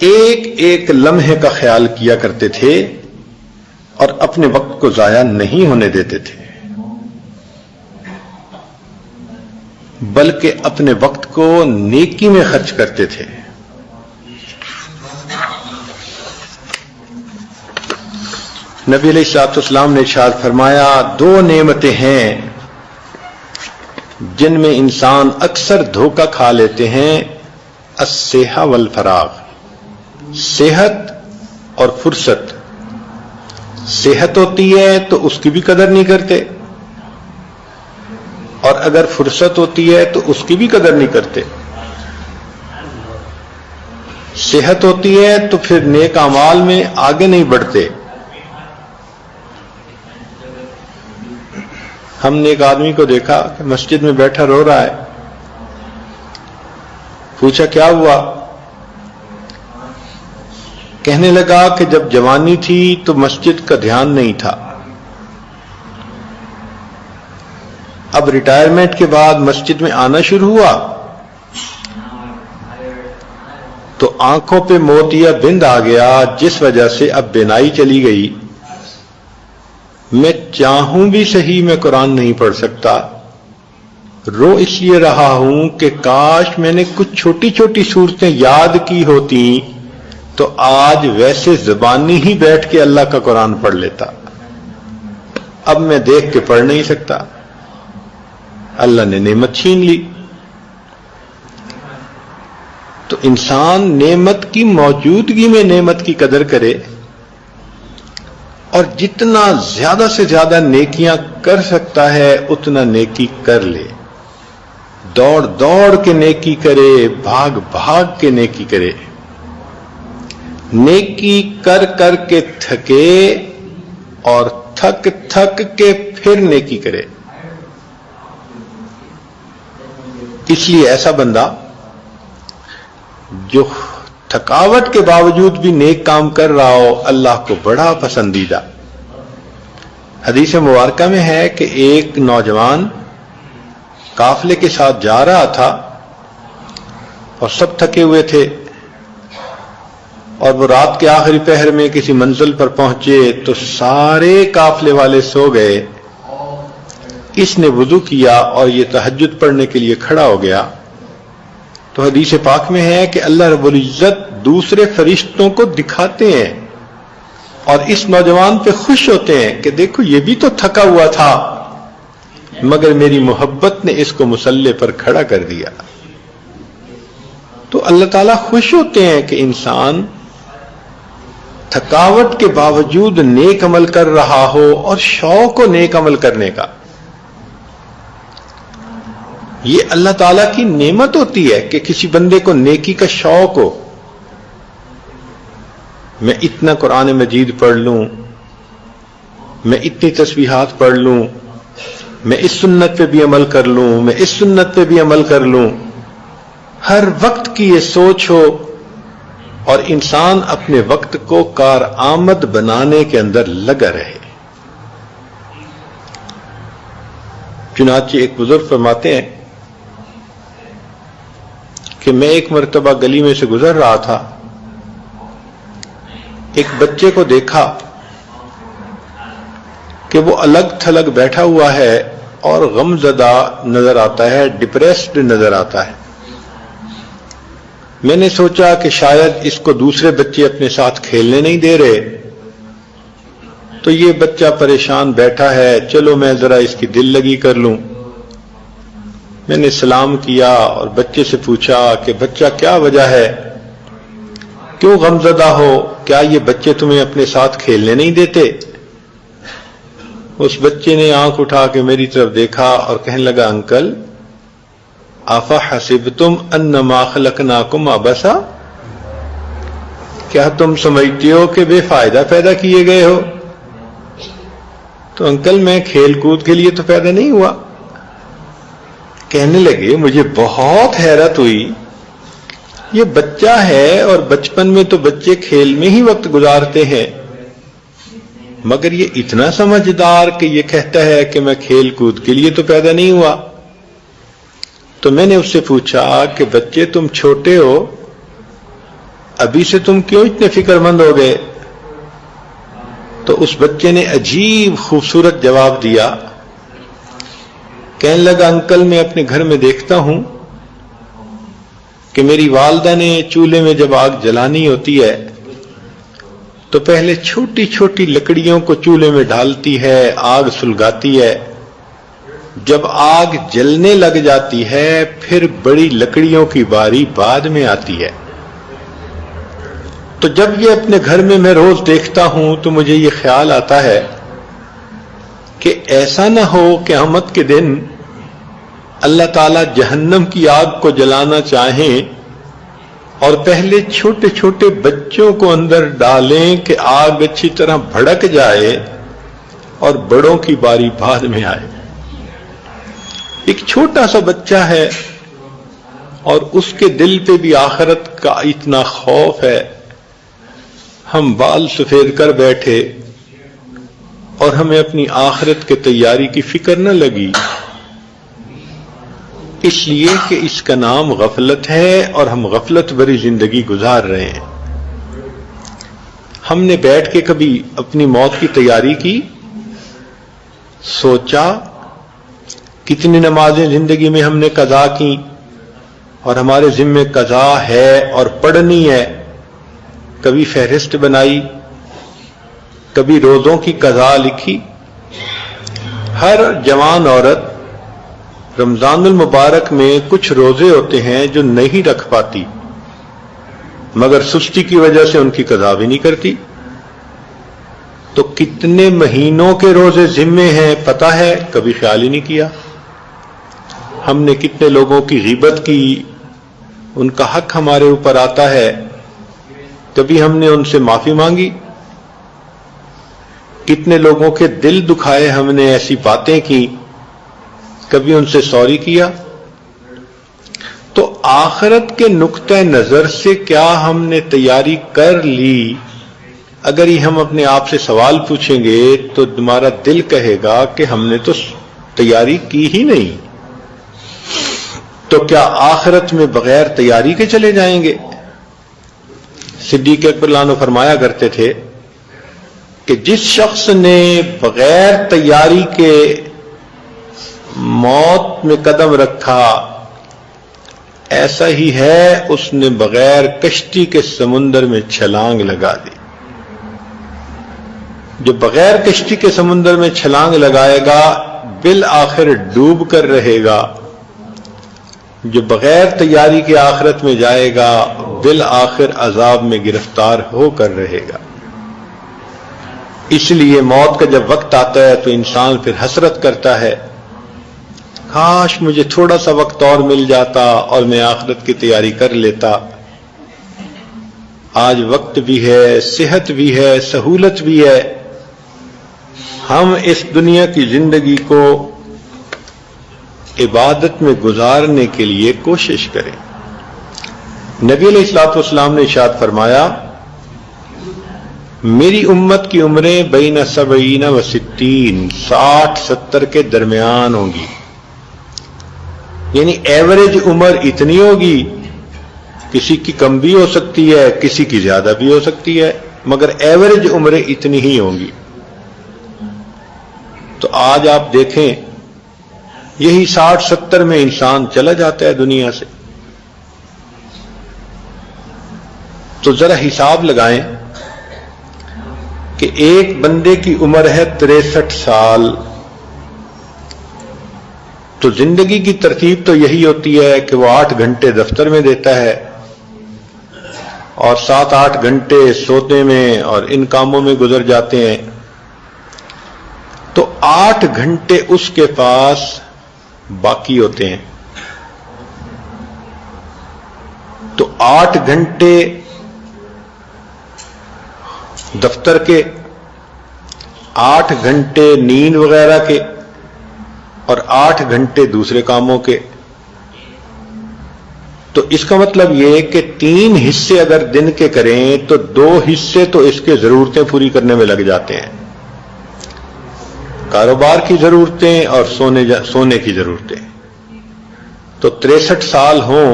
ایک ایک لمحے کا خیال کیا کرتے تھے اور اپنے وقت کو ضائع نہیں ہونے دیتے تھے، بلکہ اپنے وقت کو نیکی میں خرچ کرتے تھے. نبی علیہ الصلوۃ والسلام نے ارشاد فرمایا دو نعمتیں ہیں جن میں انسان اکثر دھوکہ کھا لیتے ہیں، الصحہ والفراغ، صحت اور فرصت۔ صحت ہوتی ہے تو اس کی بھی قدر نہیں کرتے، اور اگر فرصت ہوتی ہے تو اس کی بھی قدر نہیں کرتے۔ صحت ہوتی ہے تو پھر نیک اعمال میں آگے نہیں بڑھتے۔ ہم نے ایک آدمی کو دیکھا کہ مسجد میں بیٹھا رو رہا ہے، پوچھا کیا ہوا؟ کہنے لگا کہ جب جوانی تھی تو مسجد کا دھیان نہیں تھا، اب ریٹائرمنٹ کے بعد مسجد میں آنا شروع ہوا تو آنکھوں پہ موتیا بند آ گیا، جس وجہ سے اب بینائی چلی گئی۔ میں چاہوں بھی صحیح میں قرآن نہیں پڑھ سکتا، رو اس لیے رہا ہوں کہ کاش میں نے کچھ چھوٹی چھوٹی صورتیں یاد کی ہوتی تو آج ویسے زبانی ہی بیٹھ کے اللہ کا قرآن پڑھ لیتا۔ اب میں دیکھ کے پڑھ نہیں سکتا، اللہ نے نعمت چھین لی۔ تو انسان نعمت کی موجودگی میں نعمت کی قدر کرے، اور جتنا زیادہ سے زیادہ نیکیاں کر سکتا ہے اتنا نیکی کر لے، دوڑ دوڑ کے نیکی کرے، بھاگ بھاگ کے نیکی کرے۔ نیکی کر کر کے تھکے اور تھک تھک کے پھر نیکی کرے۔ اس لیے ایسا بندہ جو تھکاوٹ کے باوجود بھی نیک کام کر رہا ہو، اللہ کو بڑا پسندیدہ۔ حدیث مبارکہ میں ہے کہ ایک نوجوان قافلے کے ساتھ جا رہا تھا اور سب تھکے ہوئے تھے، اور وہ رات کے آخری پہر میں کسی منزل پر پہنچے تو سارے قافلے والے سو گئے۔ اس نے وضو کیا اور یہ تہجد پڑھنے کے لیے کھڑا ہو گیا۔ تو حدیث پاک میں ہے کہ اللہ رب العزت دوسرے فرشتوں کو دکھاتے ہیں اور اس نوجوان پہ خوش ہوتے ہیں کہ دیکھو یہ بھی تو تھکا ہوا تھا، مگر میری محبت نے اس کو مصلی پر کھڑا کر دیا۔ تو اللہ تعالیٰ خوش ہوتے ہیں کہ انسان تھکاوٹ کے باوجود نیک عمل کر رہا ہو اور شوق ہو نیک عمل کرنے کا۔ یہ اللہ تعالیٰ کی نعمت ہوتی ہے کہ کسی بندے کو نیکی کا شوق ہو۔ میں اتنا قرآن مجید پڑھ لوں، میں اتنی تسبیحات پڑھ لوں، میں اس سنت پہ بھی عمل کر لوں، میں اس سنت پہ بھی عمل کر لوں، ہر وقت کی یہ سوچ ہو، اور انسان اپنے وقت کو کارآمد بنانے کے اندر لگا رہے۔ چنانچہ ایک بزرگ فرماتے ہیں کہ میں ایک مرتبہ گلی میں سے گزر رہا تھا، ایک بچے کو دیکھا کہ وہ الگ تھلگ بیٹھا ہوا ہے اور غم زدہ نظر آتا ہے، ڈپریسڈ نظر آتا ہے۔ میں نے سوچا کہ شاید اس کو دوسرے بچے اپنے ساتھ کھیلنے نہیں دے رہے، تو یہ بچہ پریشان بیٹھا ہے، چلو میں ذرا اس کی دل لگی کر لوں۔ میں نے سلام کیا اور بچے سے پوچھا کہ بچہ کیا وجہ ہے، کیوں غمزدہ ہو، کیا یہ بچے تمہیں اپنے ساتھ کھیلنے نہیں دیتے؟ اس بچے نے آنکھ اٹھا کے میری طرف دیکھا اور کہنے لگا انکل افحسبتم انما خلقناکم عبثا، کیا تم سمجھتے ہو کہ بے فائدہ پیدا کیے گئے ہو؟ تو انکل میں کھیل کود کے لیے تو پیدا نہیں ہوا۔ کہنے لگے مجھے بہت حیرت ہوئی، یہ بچہ ہے اور بچپن میں تو بچے کھیل میں ہی وقت گزارتے ہیں، مگر یہ اتنا سمجھدار کہ یہ کہتا ہے کہ میں کھیل کود کے لیے تو پیدا نہیں ہوا۔ تو میں نے اس سے پوچھا کہ بچے تم چھوٹے ہو، ابھی سے تم کیوں اتنے فکر مند ہو گئے؟ تو اس بچے نے عجیب خوبصورت جواب دیا، کہنے لگا انکل میں اپنے گھر میں دیکھتا ہوں کہ میری والدہ نے چولہے میں جب آگ جلانی ہوتی ہے تو پہلے چھوٹی چھوٹی لکڑیوں کو چولہے میں ڈالتی ہے، آگ سلگاتی ہے، جب آگ جلنے لگ جاتی ہے پھر بڑی لکڑیوں کی باری بعد میں آتی ہے۔ تو جب یہ اپنے گھر میں روز دیکھتا ہوں تو مجھے یہ خیال آتا ہے کہ ایسا نہ ہو کہ قیامت کے دن اللہ تعالیٰ جہنم کی آگ کو جلانا چاہیں اور پہلے چھوٹے چھوٹے بچوں کو اندر ڈالیں کہ آگ اچھی طرح بھڑک جائے اور بڑوں کی باری بعد میں آئے۔ ایک چھوٹا سا بچہ ہے اور اس کے دل پہ بھی آخرت کا اتنا خوف ہے، ہم بال سفید کر بیٹھے اور ہمیں اپنی آخرت کے تیاری کی فکر نہ لگی، اس لیے کہ اس کا نام غفلت ہے اور ہم غفلت بھری زندگی گزار رہے ہیں۔ ہم نے بیٹھ کے کبھی اپنی موت کی تیاری کی؟ سوچا کتنی نمازیں زندگی میں ہم نے قضا کی اور ہمارے ذمے قضا ہے اور پڑھنی ہے؟ کبھی فہرست بنائی؟ کبھی روزوں کی قضا لکھی؟ ہر جوان عورت رمضان المبارک میں کچھ روزے ہوتے ہیں جو نہیں رکھ پاتی، مگر سستی کی وجہ سے ان کی قضا بھی نہیں کرتی۔ تو کتنے مہینوں کے روزے ذمے ہیں پتہ ہے؟ کبھی خیال ہی نہیں کیا۔ ہم نے کتنے لوگوں کی غیبت کی، ان کا حق ہمارے اوپر آتا ہے، کبھی ہم نے ان سے معافی مانگی؟ کتنے لوگوں کے دل دکھائے ہم نے، ایسی باتیں کی، کبھی ان سے سوری کیا؟ تو آخرت کے نقطہ نظر سے کیا ہم نے تیاری کر لی؟ اگر یہ ہم اپنے آپ سے سوال پوچھیں گے تو تمہارا دل کہے گا کہ ہم نے تو تیاری کی ہی نہیں۔ تو کیا آخرت میں بغیر تیاری کے چلے جائیں گے؟ صدیق اکبر رضی اللہ عنہ فرمایا کرتے تھے کہ جس شخص نے بغیر تیاری کے موت میں قدم رکھا ایسا ہی ہے اس نے بغیر کشتی کے سمندر میں چھلانگ لگا دی۔ جو بغیر کشتی کے سمندر میں چھلانگ لگائے گا بالآخر ڈوب کر رہے گا، جو بغیر تیاری کے آخرت میں جائے گا بالآخر عذاب میں گرفتار ہو کر رہے گا۔ اس لیے موت کا جب وقت آتا ہے تو انسان پھر حسرت کرتا ہے، کاش مجھے تھوڑا سا وقت اور مل جاتا اور میں آخرت کی تیاری کر لیتا۔ آج وقت بھی ہے، صحت بھی ہے، سہولت بھی ہے، ہم اس دنیا کی زندگی کو عبادت میں گزارنے کے لیے کوشش کریں۔ نبی علیہ الصلوۃ والسلام نے ارشاد فرمایا، میری امت کی عمریں بین 70 و 60، 60-70 کے درمیان ہوں گی، یعنی ایوریج عمر اتنی ہوگی، کسی کی کم بھی ہو سکتی ہے، کسی کی زیادہ بھی ہو سکتی ہے، مگر ایوریج عمریں اتنی ہی ہوں گی۔ تو آج آپ دیکھیں یہی 60-70 میں انسان چلا جاتا ہے دنیا سے۔ تو ذرا حساب لگائیں کہ ایک بندے کی عمر ہے 63 سال، تو زندگی کی ترتیب تو یہی ہوتی ہے کہ وہ 8 گھنٹے دفتر میں دیتا ہے اور 7-8 گھنٹے سونے میں اور ان کاموں میں گزر جاتے ہیں۔ تو 8 گھنٹے اس کے پاس باقی ہوتے ہیں۔ تو 8 گھنٹے دفتر کے، 8 گھنٹے نیند وغیرہ کے اور 8 گھنٹے دوسرے کاموں کے۔ تو اس کا مطلب یہ کہ 3 حصے اگر دن کے کریں تو 2 حصے تو اس کے ضرورتیں پوری کرنے میں لگ جاتے ہیں، کاروبار کی ضرورتیں اور سونے کی ضرورتیں۔ تو 63 سال ہوں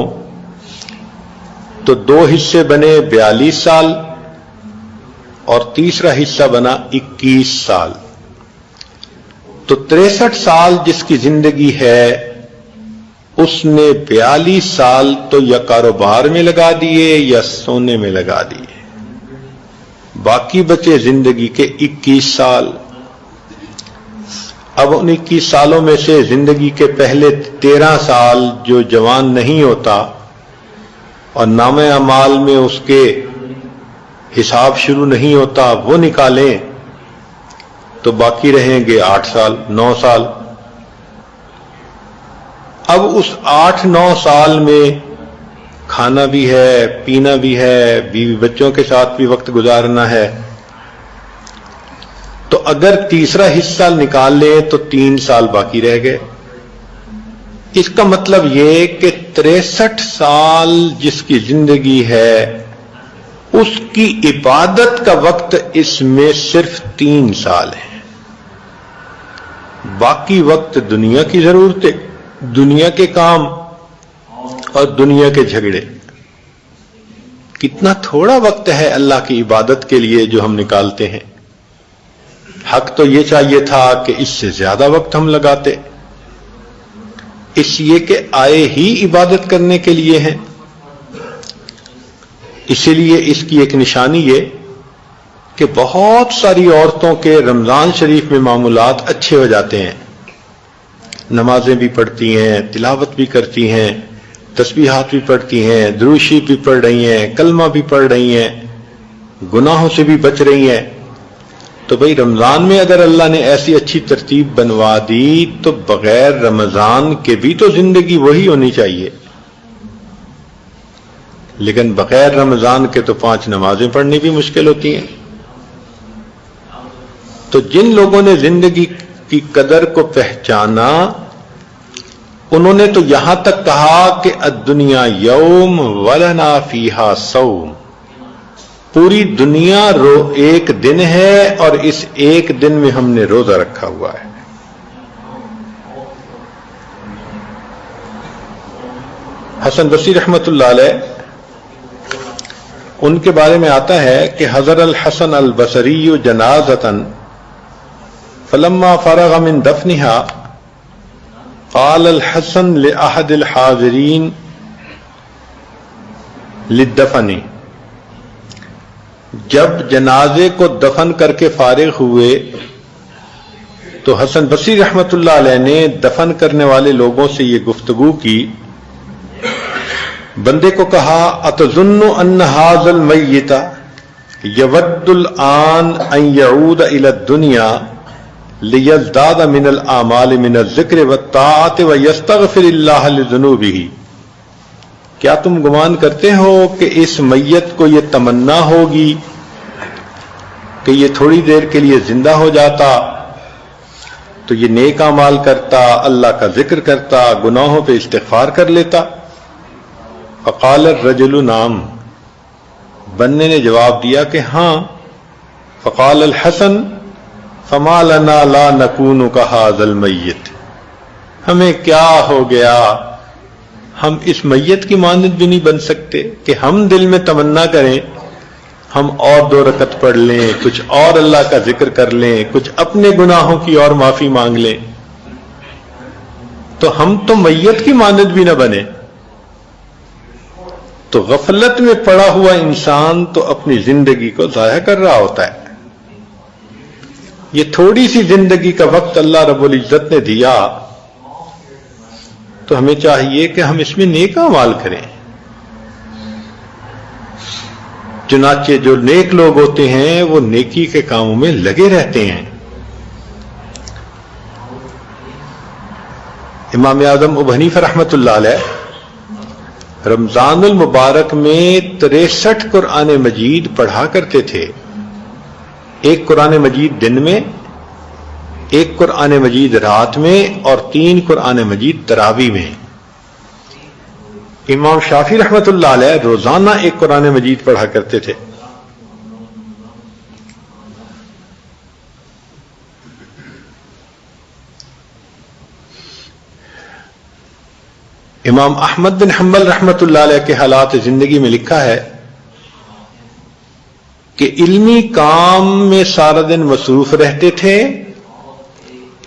تو 2 حصے بنے 42 سال اور تیسرا حصہ بنا 21 سال۔ تو 63 سال جس کی زندگی ہے اس نے 42 سال تو یا کاروبار میں لگا دیے یا سونے میں لگا دیے، باقی بچے زندگی کے 21 سال۔ اب ان 21 سالوں میں سے زندگی کے پہلے 13 سال جو جوان نہیں ہوتا اور نامہ اعمال میں اس کے حساب شروع نہیں ہوتا وہ نکالیں تو باقی رہیں گے 8 سال 9 سال. اب اس 8-9 سال میں کھانا بھی ہے، پینا بھی ہے، بیوی بچوں کے ساتھ بھی وقت گزارنا ہے. تو اگر تیسرا حصہ نکال لیں تو 3 سال باقی رہ گئے. اس کا مطلب یہ کہ 63 سال جس کی زندگی ہے اس کی عبادت کا وقت اس میں صرف 3 سال ہے. باقی وقت دنیا کی ضرورتیں، دنیا کے کام اور دنیا کے جھگڑے. کتنا تھوڑا وقت ہے اللہ کی عبادت کے لیے جو ہم نکالتے ہیں. حق تو یہ چاہیے تھا کہ اس سے زیادہ وقت ہم لگاتے، اس لیے کہ آئے ہی عبادت کرنے کے لیے ہیں. اسی لیے اس کی ایک نشانی یہ کہ بہت ساری عورتوں کے رمضان شریف میں معمولات اچھے ہو جاتے ہیں. نمازیں بھی پڑھتی ہیں، تلاوت بھی کرتی ہیں، تسبیحات بھی پڑھتی ہیں، درود شریف بھی پڑھ رہی ہیں، کلمہ بھی پڑھ رہی ہیں، گناہوں سے بھی بچ رہی ہیں. تو بھئی رمضان میں اگر اللہ نے ایسی اچھی ترتیب بنوا دی تو بغیر رمضان کے بھی تو زندگی وہی ہونی چاہیے. لیکن بغیر رمضان کے تو 5 نمازیں پڑھنی بھی مشکل ہوتی ہیں. تو جن لوگوں نے زندگی کی قدر کو پہچانا انہوں نے تو یہاں تک کہا کہ الدنیا یوم ولنا فیہا صوم. پوری دنیا ایک دن ہے اور اس ایک دن میں ہم نے روزہ رکھا ہوا ہے. حسن بصری رحمت اللہ علیہ ان کے بارے میں آتا ہے کہ حضر الحسن البصری جنازۃً فلما فرغ من دفنها قال الحسن لأحد الحاضرین للدفن. جب جنازے کو دفن کر کے فارغ ہوئے تو حسن بصری رحمت اللہ علیہ نے دفن کرنے والے لوگوں سے یہ گفتگو کی. بندے کو کہا اتظن ان هذا المیت یود الآن ان یعود الى الدنیا لیزداد من الاعمال من الذکر والطاعت ویستغفر اللہ لذنوبہ. کیا تم گمان کرتے ہو کہ اس میت کو یہ تمنا ہوگی کہ یہ تھوڑی دیر کے لیے زندہ ہو جاتا تو یہ نیک اعمال کرتا، اللہ کا ذکر کرتا، گناہوں پہ استغفار کر لیتا؟ فقال الرجل نعم. بندے نے جواب دیا کہ ہاں. فقال الحسن فما لنا لا نکون کہذا المیت. ہمیں کیا ہو گیا، ہم اس میت کی مانند بھی نہیں بن سکتے کہ ہم دل میں تمنا کریں ہم اور 2 رکعت پڑھ لیں، کچھ اور اللہ کا ذکر کر لیں، کچھ اپنے گناہوں کی اور معافی مانگ لیں. تو ہم تو میت کی مانند بھی نہ بنے. تو غفلت میں پڑا ہوا انسان تو اپنی زندگی کو ضائع کر رہا ہوتا ہے. یہ تھوڑی سی زندگی کا وقت اللہ رب العزت نے دیا تو ہمیں چاہیے کہ ہم اس میں نیک اعمال کریں. چنانچہ جو نیک لوگ ہوتے ہیں وہ نیکی کے کاموں میں لگے رہتے ہیں. امام اعظم ابو حنیفہ رحمۃ اللہ علیہ رمضان المبارک میں 63 قرآن مجید پڑھا کرتے تھے. ایک قرآن مجید دن میں، ایک قرآن مجید رات میں اور 3 قرآن مجید تراویح میں. امام شافعی رحمۃ اللہ علیہ روزانہ ایک قرآن مجید پڑھا کرتے تھے. امام احمد بن حنبل رحمۃ اللہ علیہ کے حالات زندگی میں لکھا ہے کہ علمی کام میں سارا دن مصروف رہتے تھے،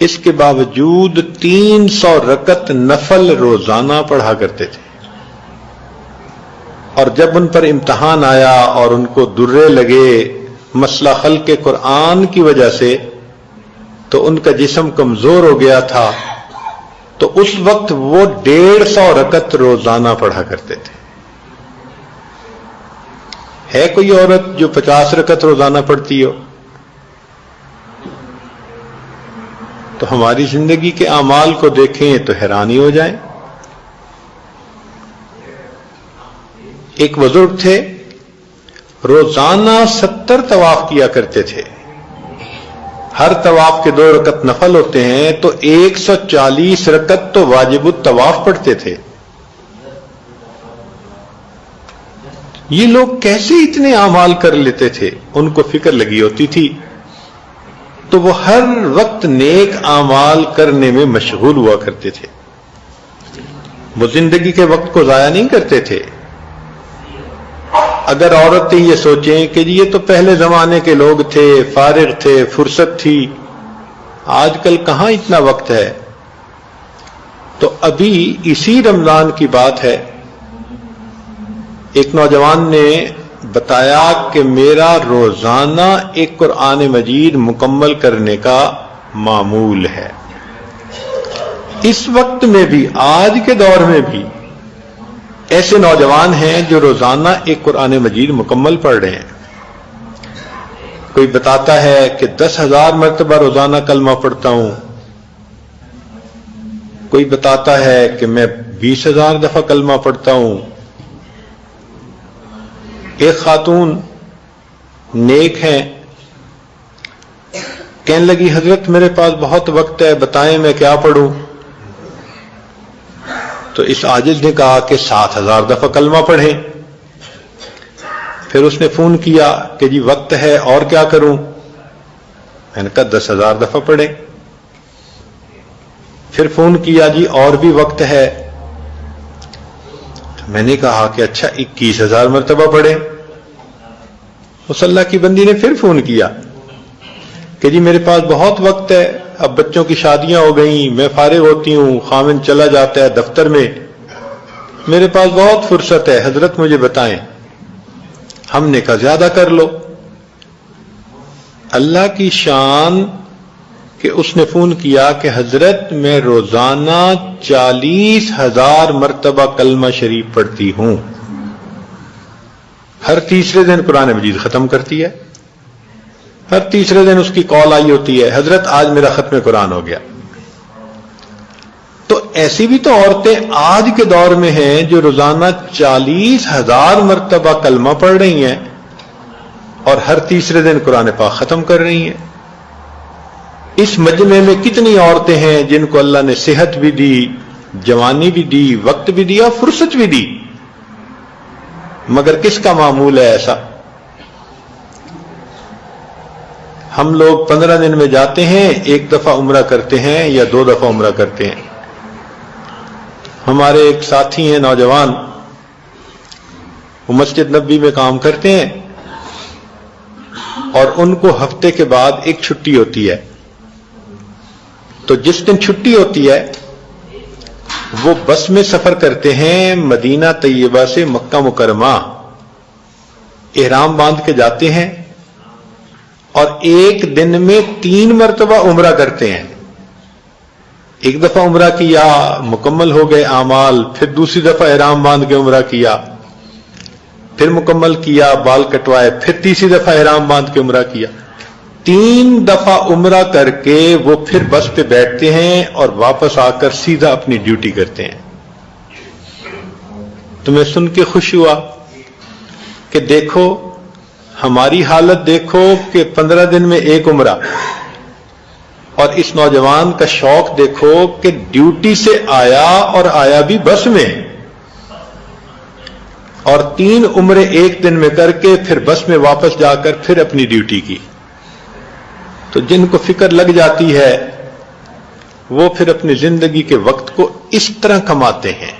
اس کے باوجود 300 رکعت نفل روزانہ پڑھا کرتے تھے. اور جب ان پر امتحان آیا اور ان کو درے لگے مسئلہ خلق قرآن کی وجہ سے تو ان کا جسم کمزور ہو گیا تھا، تو اس وقت وہ 150 رکعت روزانہ پڑھا کرتے تھے۔ ہے کوئی عورت جو 50 رکعت روزانہ پڑھتی ہو؟ تو ہماری زندگی کے اعمال کو دیکھیں تو حیرانی ہو جائیں۔ ایک بزرگ تھے، روزانہ 70 طواف کیا کرتے تھے۔ ہر طواف کے 2 رکعت نفل ہوتے ہیں، تو 140 رکعت تو واجب الطواف پڑھتے تھے۔ یہ لوگ کیسے اتنے اعمال کر لیتے تھے؟ ان کو فکر لگی ہوتی تھی، تو وہ ہر وقت نیک اعمال کرنے میں مشغول ہوا کرتے تھے۔ وہ زندگی کے وقت کو ضائع نہیں کرتے تھے۔ اگر عورتیں یہ سوچیں کہ یہ تو پہلے زمانے کے لوگ تھے، فارغ تھے، فرصت تھی، آج کل کہاں اتنا وقت ہے، تو ابھی اسی رمضان کی بات ہے، ایک نوجوان نے بتایا کہ میرا روزانہ ایک قرآن مجید مکمل کرنے کا معمول ہے۔ اس وقت میں بھی، آج کے دور میں بھی ایسے نوجوان ہیں جو روزانہ ایک قرآن مجید مکمل پڑھ رہے ہیں۔ کوئی بتاتا ہے کہ 10,000 مرتبہ روزانہ کلمہ پڑھتا ہوں، کوئی بتاتا ہے کہ میں 20,000 دفعہ کلمہ پڑھتا ہوں۔ ایک خاتون نیک ہیں، کہنے لگی حضرت میرے پاس بہت وقت ہے، بتائیں میں کیا پڑھوں؟ تو اس عاجز نے کہا کہ 7,000 دفعہ کلمہ پڑھیں۔ پھر اس نے فون کیا کہ جی وقت ہے اور کیا کروں؟ میں نے کہا 10,000 دفعہ پڑھیں۔ پھر فون کیا جی اور بھی وقت ہے، میں نے کہا کہ اچھا 21,000 مرتبہ پڑھیں۔ اس اللہ کی بندی نے پھر فون کیا کہ جی میرے پاس بہت وقت ہے، اب بچوں کی شادیاں ہو گئیں، میں فارغ ہوتی ہوں، خاوند چلا جاتا ہے دفتر میں، میرے پاس بہت فرصت ہے، حضرت مجھے بتائیں۔ ہم نے کہا زیادہ کر لو۔ اللہ کی شان کہ اس نے فون کیا کہ حضرت میں روزانہ 40,000 مرتبہ کلمہ شریف پڑھتی ہوں، ہر تیسرے دن قرآن مجید ختم کرتی ہے، ہر تیسرے دن اس کی کال آئی ہوتی ہے حضرت آج میرا ختم قرآن ہو گیا۔ تو ایسی بھی تو عورتیں آج کے دور میں ہیں جو روزانہ 40,000 مرتبہ کلمہ پڑھ رہی ہیں اور ہر تیسرے دن قرآن پاک ختم کر رہی ہیں۔ اس مجمع میں کتنی عورتیں ہیں جن کو اللہ نے صحت بھی دی، جوانی بھی دی، وقت بھی دیا، فرصت بھی دی، مگر کس کا معمول ہے ایسا؟ ہم لوگ 15 دن میں جاتے ہیں، 1 دفعہ عمرہ کرتے ہیں یا 2 دفعہ عمرہ کرتے ہیں۔ ہمارے ایک ساتھی ہیں نوجوان، وہ مسجد نبوی میں کام کرتے ہیں اور ان کو ہفتے کے بعد ایک چھٹی ہوتی ہے، تو جس دن چھٹی ہوتی ہے وہ بس میں سفر کرتے ہیں مدینہ طیبہ سے مکہ مکرمہ، احرام باندھ کے جاتے ہیں اور ایک دن میں 3 مرتبہ عمرہ کرتے ہیں۔ ایک دفعہ عمرہ کیا، مکمل ہو گئے اعمال، پھر دوسری دفعہ احرام باندھ کے عمرہ کیا، پھر مکمل کیا، بال کٹوائے، پھر تیسری دفعہ احرام باندھ کے عمرہ کیا۔ 3 دفعہ عمرہ کر کے وہ پھر بس پہ بیٹھتے ہیں اور واپس آ کر سیدھا اپنی ڈیوٹی کرتے ہیں۔ تمہیں سن کے خوش ہوا کہ دیکھو ہماری حالت، دیکھو کہ 15 دن میں 1 عمرہ، اور اس نوجوان کا شوق دیکھو کہ ڈیوٹی سے آیا اور آیا بھی بس میں، اور 3 عمرے ایک دن میں کر کے پھر بس میں واپس جا کر پھر اپنی ڈیوٹی کی۔ تو جن کو فکر لگ جاتی ہے وہ پھر اپنی زندگی کے وقت کو اس طرح کماتے ہیں۔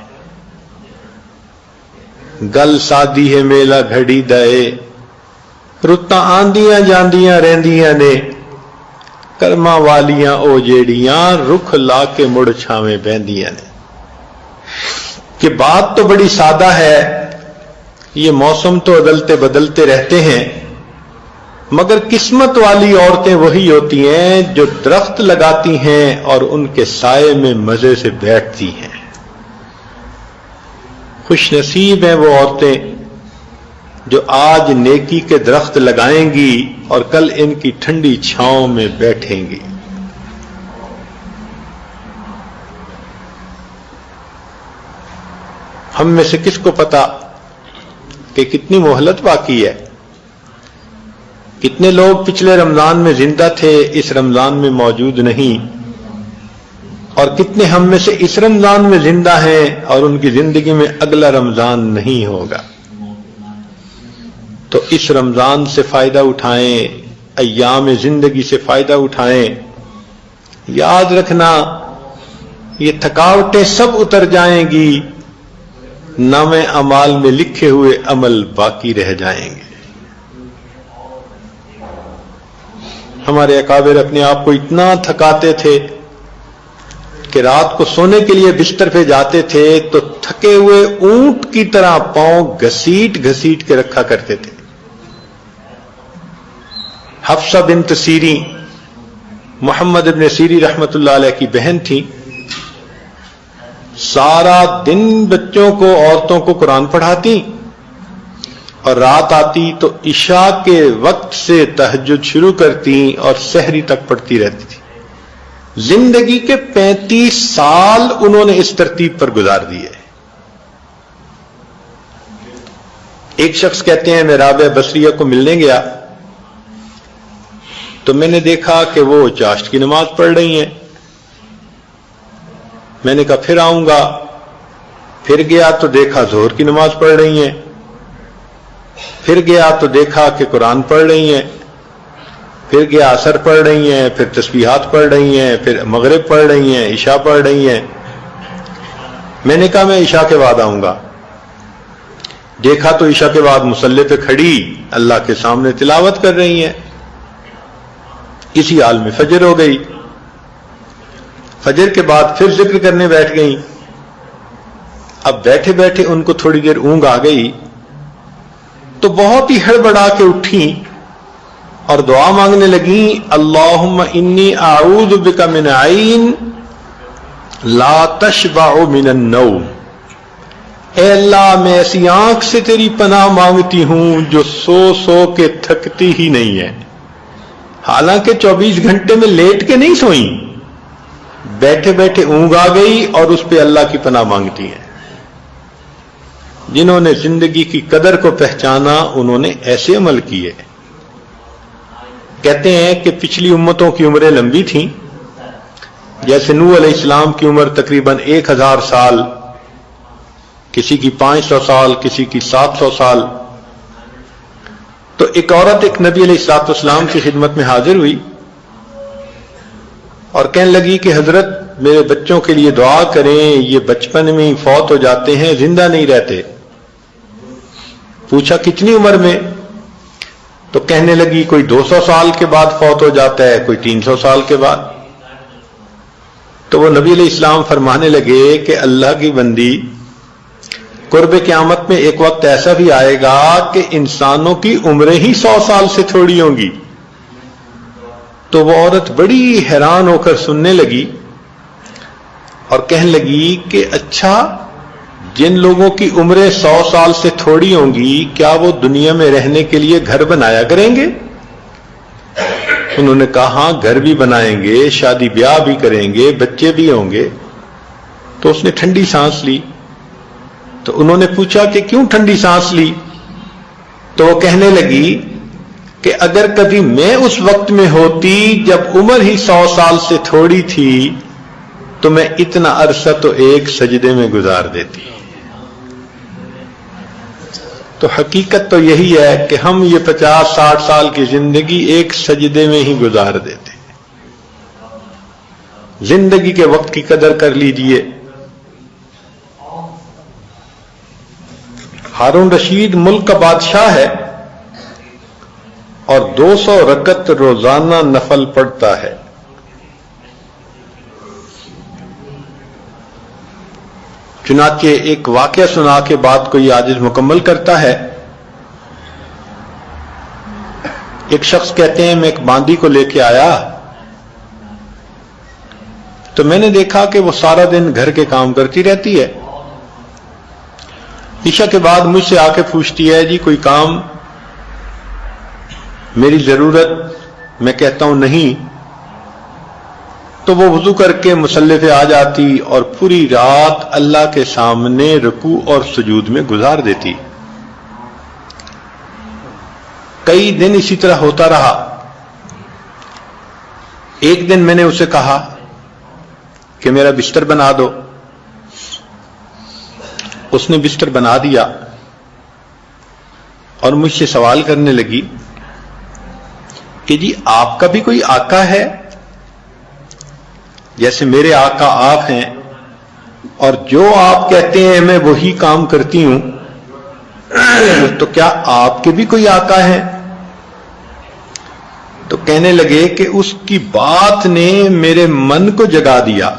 گل سادی ہے میلا گھڑی دے، رتاں آندیاں جاندیاں رہندیاں نے، کرما والیاں او جیڑیاں رکھ لا کے مڑ چھاویں بہندیاں نے۔ کہ بات تو بڑی سادہ ہے، یہ موسم تو بدلتے بدلتے رہتے ہیں، مگر قسمت والی عورتیں وہی ہوتی ہیں جو درخت لگاتی ہیں اور ان کے سائے میں مزے سے بیٹھتی ہیں۔ خوش نصیب ہیں وہ عورتیں جو آج نیکی کے درخت لگائیں گی اور کل ان کی ٹھنڈی چھاؤں میں بیٹھیں گی۔ ہم میں سے کس کو پتا کہ کتنی مہلت باقی ہے؟ کتنے لوگ پچھلے رمضان میں زندہ تھے، اس رمضان میں موجود نہیں، اور کتنے ہم میں سے اس رمضان میں زندہ ہیں اور ان کی زندگی میں اگلا رمضان نہیں ہوگا۔ تو اس رمضان سے فائدہ اٹھائیں، ایام زندگی سے فائدہ اٹھائیں۔ یاد رکھنا یہ تھکاوٹیں سب اتر جائیں گی، نامہ اعمال میں لکھے ہوئے عمل باقی رہ جائیں گے۔ ہمارے اکابر اپنے آپ کو اتنا تھکاتے تھے کہ رات کو سونے کے لیے بستر پہ جاتے تھے تو تھکے ہوئے اونٹ کی طرح پاؤں گھسیٹ گھسیٹ کے رکھا کرتے تھے۔ حفصہ بنت سیری محمد ابن سیری رحمت اللہ علیہ کی بہن تھی۔ سارا دن بچوں کو، عورتوں کو قرآن پڑھاتی، اور رات آتی تو عشاء کے وقت سے تہجد شروع کرتی اور سحری تک پڑھتی رہتی تھی۔ زندگی کے 35 سال انہوں نے اس ترتیب پر گزار دیے۔ ایک شخص کہتے ہیں میں رابعہ بصریہ کو ملنے گیا تو میں نے دیکھا کہ وہ چاشت کی نماز پڑھ رہی ہیں۔ میں نے کہا پھر آؤں گا، پھر گیا تو دیکھا ظہر کی نماز پڑھ رہی ہیں، پھر گیا تو دیکھا کہ قرآن پڑھ رہی ہیں، پھر گیا عصر پڑھ رہی ہیں، پھر تسبیحات پڑھ رہی ہیں، پھر مغرب پڑھ رہی ہیں، عشاء پڑھ رہی ہیں۔ میں نے کہا میں عشاء کے بعد آؤں گا۔ دیکھا تو عشاء کے بعد مصلی پہ کھڑی اللہ کے سامنے تلاوت کر رہی ہیں۔ اسی حال میں فجر ہو گئی۔ فجر کے بعد پھر ذکر کرنے بیٹھ گئیں۔ اب بیٹھے بیٹھے ان کو تھوڑی دیر اونگ آ گئی تو بہت ہی ہڑبڑا کے اٹھیں اور دعا مانگنے لگیں، اللہم انی اعوذ بک من عین لا تشبع من النوم۔ اے اللہ میں ایسی آنکھ سے تیری پناہ مانگتی ہوں جو سو سو کے تھکتی ہی نہیں ہے۔ حالانکہ 24 گھنٹے میں لیٹ کے نہیں سوئیں، بیٹھے بیٹھے اونگ آ گئی اور اس پہ اللہ کی پناہ مانگتی ہیں۔ جنہوں نے زندگی کی قدر کو پہچانا انہوں نے ایسے عمل کیے۔ کہتے ہیں کہ پچھلی امتوں کی عمریں لمبی تھیں، جیسے نوح علیہ السلام کی عمر تقریباً 1000 سال، کسی کی 500 سال، کسی کی 700 سال۔ تو ایک عورت ایک نبی علیہ السلام کی خدمت میں حاضر ہوئی اور کہنے لگی کہ حضرت میرے بچوں کے لیے دعا کریں، یہ بچپن میں ہی فوت ہو جاتے ہیں، زندہ نہیں رہتے۔ پوچھا کتنی عمر میں؟ تو کہنے لگی کوئی 200 سال کے بعد فوت ہو جاتا ہے، کوئی 300 سال کے بعد۔ تو وہ نبی علیہ السلام فرمانے لگے کہ اللہ کی بندی، قرب قیامت میں ایک وقت ایسا بھی آئے گا کہ انسانوں کی عمریں ہی 100 سال سے تھوڑی ہوں گی۔ تو وہ عورت بڑی حیران ہو کر سننے لگی اور کہنے لگی کہ اچھا، جن لوگوں کی عمریں 100 سال سے تھوڑی ہوں گی کیا وہ دنیا میں رہنے کے لیے گھر بنایا کریں گے؟ انہوں نے کہا ہاں، گھر بھی بنائیں گے، شادی بیاہ بھی کریں گے، بچے بھی ہوں گے۔ تو اس نے ٹھنڈی سانس لی۔ تو انہوں نے پوچھا کہ کیوں ٹھنڈی سانس لی؟ تو وہ کہنے لگی کہ اگر کبھی میں اس وقت میں ہوتی جب عمر ہی 100 سال سے تھوڑی تھی تو میں اتنا عرصہ تو ایک سجدے میں گزار دیتی۔ تو حقیقت تو یہی ہے کہ ہم یہ 50-60 سال کی زندگی ایک سجدے میں ہی گزار دیتے ہیں۔ زندگی کے وقت کی قدر کر لیجئے۔ ہارون رشید ملک کا بادشاہ ہے اور 200 رکعت روزانہ نفل پڑھتا ہے۔ چنانچہ ایک واقعہ سنا کے بات کو یہ عاجز مکمل کرتا ہے۔ ایک شخص کہتے ہیں میں ایک باندی کو لے کے آیا تو میں نے دیکھا کہ وہ سارا دن گھر کے کام کرتی رہتی ہے. عشاء کے بعد مجھ سے آ کے پوچھتی ہے جی کوئی کام میری ضرورت؟ میں کہتا ہوں نہیں. تو وہ وضو کر کے مصلی پہ آ جاتی اور پوری رات اللہ کے سامنے رکوع اور سجود میں گزار دیتی. کئی دن اسی طرح ہوتا رہا. ایک دن میں نے اسے کہا کہ میرا بستر بنا دو. اس نے بستر بنا دیا اور مجھ سے سوال کرنے لگی کہ جی آپ کا بھی کوئی آقا ہے؟ جیسے میرے آقا آپ ہیں اور جو آپ کہتے ہیں میں وہی کام کرتی ہوں، تو کیا آپ کے بھی کوئی آقا ہے؟ تو کہنے لگے کہ اس کی بات نے میرے من کو جگا دیا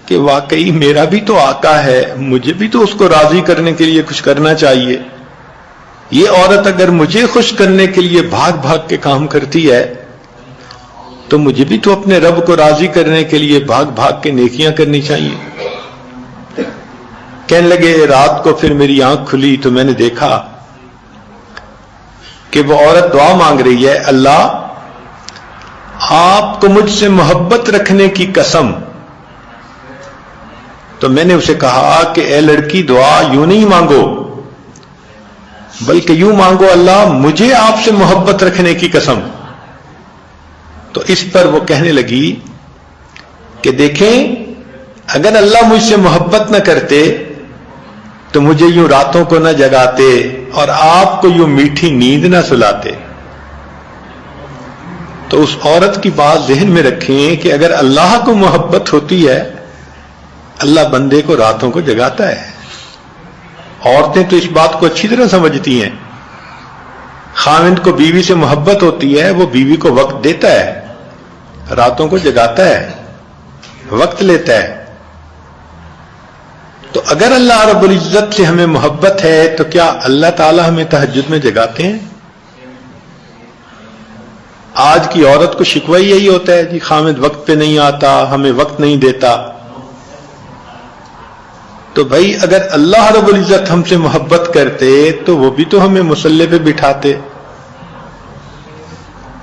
کہ واقعی میرا بھی تو آقا ہے، مجھے بھی تو اس کو راضی کرنے کے لیے کچھ کرنا چاہیے. یہ عورت اگر مجھے خوش کرنے کے لیے بھاگ بھاگ کے کام کرتی ہے تو مجھے بھی تو اپنے رب کو راضی کرنے کے لیے بھاگ بھاگ کے نیکیاں کرنی چاہیے. کہنے لگے رات کو پھر میری آنکھ کھلی تو میں نے دیکھا کہ وہ عورت دعا مانگ رہی ہے، اللہ آپ کو مجھ سے محبت رکھنے کی قسم. تو میں نے اسے کہا کہ اے لڑکی دعا یوں نہیں مانگو بلکہ یوں مانگو، اللہ مجھے آپ سے محبت رکھنے کی قسم. تو اس پر وہ کہنے لگی کہ دیکھیں اگر اللہ مجھ سے محبت نہ کرتے تو مجھے یوں راتوں کو نہ جگاتے اور آپ کو یوں میٹھی نیند نہ سلاتے. تو اس عورت کی بات ذہن میں رکھیں کہ اگر اللہ کو محبت ہوتی ہے اللہ بندے کو راتوں کو جگاتا ہے. عورتیں تو اس بات کو اچھی طرح سمجھتی ہیں. خاوند کو بیوی سے محبت ہوتی ہے، وہ بیوی کو وقت دیتا ہے، راتوں کو جگاتا ہے، وقت لیتا ہے. تو اگر اللہ رب العزت سے ہمیں محبت ہے تو کیا اللہ تعالی ہمیں تہجد میں جگاتے ہیں؟ آج کی عورت کو شکوہ یہی ہوتا ہے جی خاوند وقت پہ نہیں آتا، ہمیں وقت نہیں دیتا. تو بھائی اگر اللہ رب العزت ہم سے محبت کرتے تو وہ بھی تو ہمیں مصلی پہ بٹھاتے،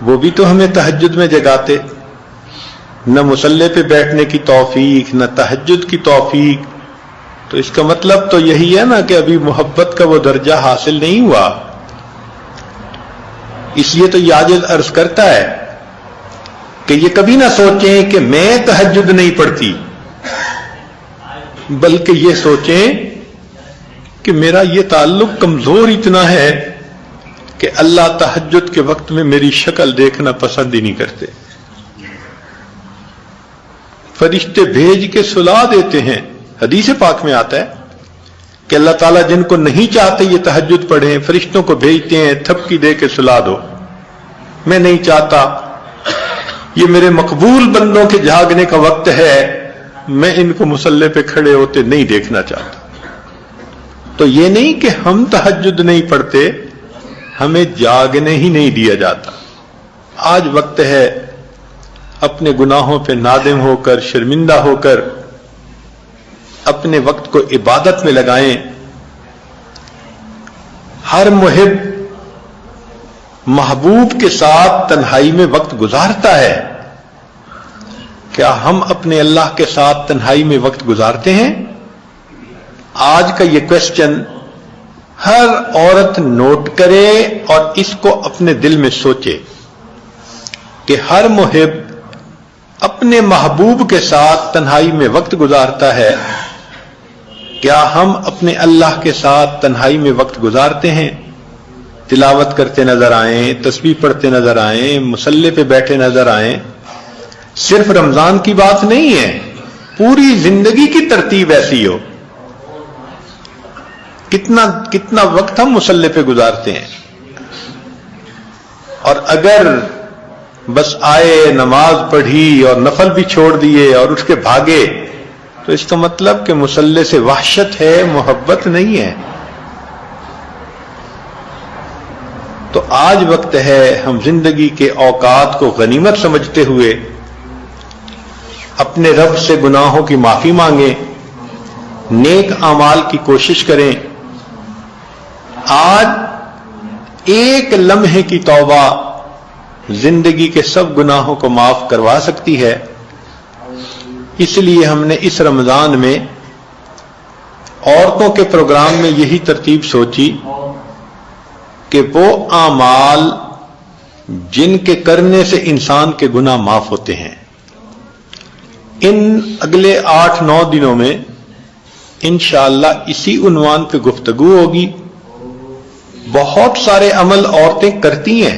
وہ بھی تو ہمیں تہجد میں جگاتے. نہ مصلی پہ بیٹھنے کی توفیق، نہ تہجد کی توفیق. تو اس کا مطلب تو یہی ہے نا کہ ابھی محبت کا وہ درجہ حاصل نہیں ہوا. اس لیے تو یہ عاجز عرض کرتا ہے کہ یہ کبھی نہ سوچیں کہ میں تہجد نہیں پڑھتی، بلکہ یہ سوچیں کہ میرا یہ تعلق کمزور اتنا ہے کہ اللہ تہجد کے وقت میں میری شکل دیکھنا پسند ہی نہیں کرتے. فرشتے بھیج کے سلا دیتے ہیں. حدیث پاک میں آتا ہے کہ اللہ تعالیٰ جن کو نہیں چاہتے یہ تہجد پڑھیں فرشتوں کو بھیجتے ہیں تھپکی دے کے سلا دو. میں نہیں چاہتا، یہ میرے مقبول بندوں کے جاگنے کا وقت ہے، میں ان کو مصلی پہ کھڑے ہوتے نہیں دیکھنا چاہتا. تو یہ نہیں کہ ہم تہجد نہیں پڑھتے، ہمیں جاگنے ہی نہیں دیا جاتا. آج وقت ہے اپنے گناہوں پہ نادم ہو کر، شرمندہ ہو کر اپنے وقت کو عبادت میں لگائیں. ہر محب محبوب کے ساتھ تنہائی میں وقت گزارتا ہے. کیا ہم اپنے اللہ کے ساتھ تنہائی میں وقت گزارتے ہیں؟ آج کا یہ کوشچن ہر عورت نوٹ کرے اور اس کو اپنے دل میں سوچے کہ ہر محب اپنے محبوب کے ساتھ تنہائی میں وقت گزارتا ہے. کیا ہم اپنے اللہ کے ساتھ تنہائی میں وقت گزارتے ہیں؟ تلاوت کرتے نظر آئیں، تسبیح پڑھتے نظر آئیں، مصلی پہ بیٹھے نظر آئیں. صرف رمضان کی بات نہیں ہے، پوری زندگی کی ترتیب ایسی ہو. کتنا وقت ہم مصلی پہ گزارتے ہیں. اور اگر بس آئے نماز پڑھی اور نفل بھی چھوڑ دیے اور اٹھ کے بھاگے تو اس کا مطلب کہ مصلی سے وحشت ہے، محبت نہیں ہے. تو تو آج وقت ہے ہم زندگی کے اوقات کو غنیمت سمجھتے ہوئے اپنے رب سے گناہوں کی معافی مانگیں، نیک اعمال کی کوشش کریں۔ آج ایک لمحے کی توبہ زندگی کے سب گناہوں کو معاف کروا سکتی ہے۔ اس لیے ہم نے اس رمضان میں عورتوں کے پروگرام میں یہی ترتیب سوچی کہ وہ اعمال جن کے کرنے سے انسان کے گناہ معاف ہوتے ہیں، ان اگلے 8-9 دنوں میں انشاءاللہ اسی عنوان پہ گفتگو ہوگی۔ بہت سارے عمل عورتیں کرتی ہیں،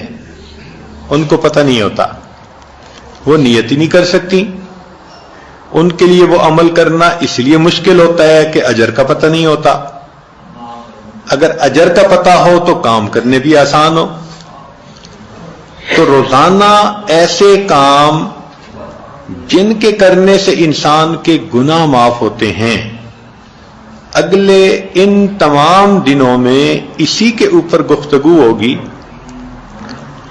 ان کو پتہ نہیں ہوتا، وہ نیت ہی نہیں کر سکتی، ان کے لیے وہ عمل کرنا اس لیے مشکل ہوتا ہے کہ اجر کا پتہ نہیں ہوتا۔ اگر اجر کا پتہ ہو تو کام کرنے بھی آسان ہو۔ تو روزانہ ایسے کام جن کے کرنے سے انسان کے گناہ معاف ہوتے ہیں، اگلے ان تمام دنوں میں اسی کے اوپر گفتگو ہوگی۔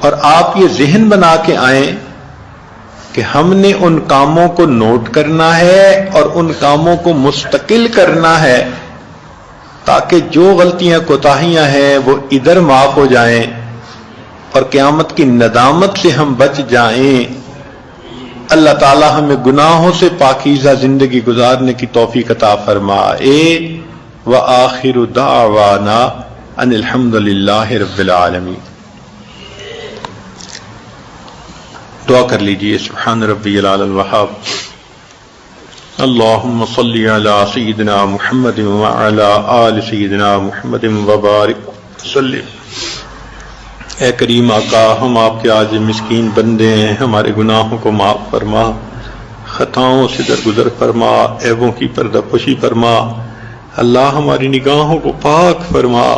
اور آپ یہ ذہن بنا کے آئیں کہ ہم نے ان کاموں کو نوٹ کرنا ہے اور ان کاموں کو مستقل کرنا ہے، تاکہ جو غلطیاں کوتاہیاں ہیں وہ ادھر معاف ہو جائیں اور قیامت کی ندامت سے ہم بچ جائیں۔ اللہ تعالی ہمیں گناہوں سے پاکیزہ زندگی گزارنے کی توفیق عطا فرمائے۔ وآخر دعوانا ان الحمد للہ رب العالمین۔ دعا کر لیجئے۔ سبحان ربی العلی الوہاب، اللہم صلی علی سیدنا محمد وعلی آل سیدنا محمد وبارک وسلم۔ اے کریم آقا، ہم آپ کے عاجز مسکین بندے ہیں، ہمارے گناہوں کو معاف فرما، خطاؤں سے درگزر فرما، عیبوں کی پردہ پوشی فرما۔ اللہ ہماری نگاہوں کو پاک فرما،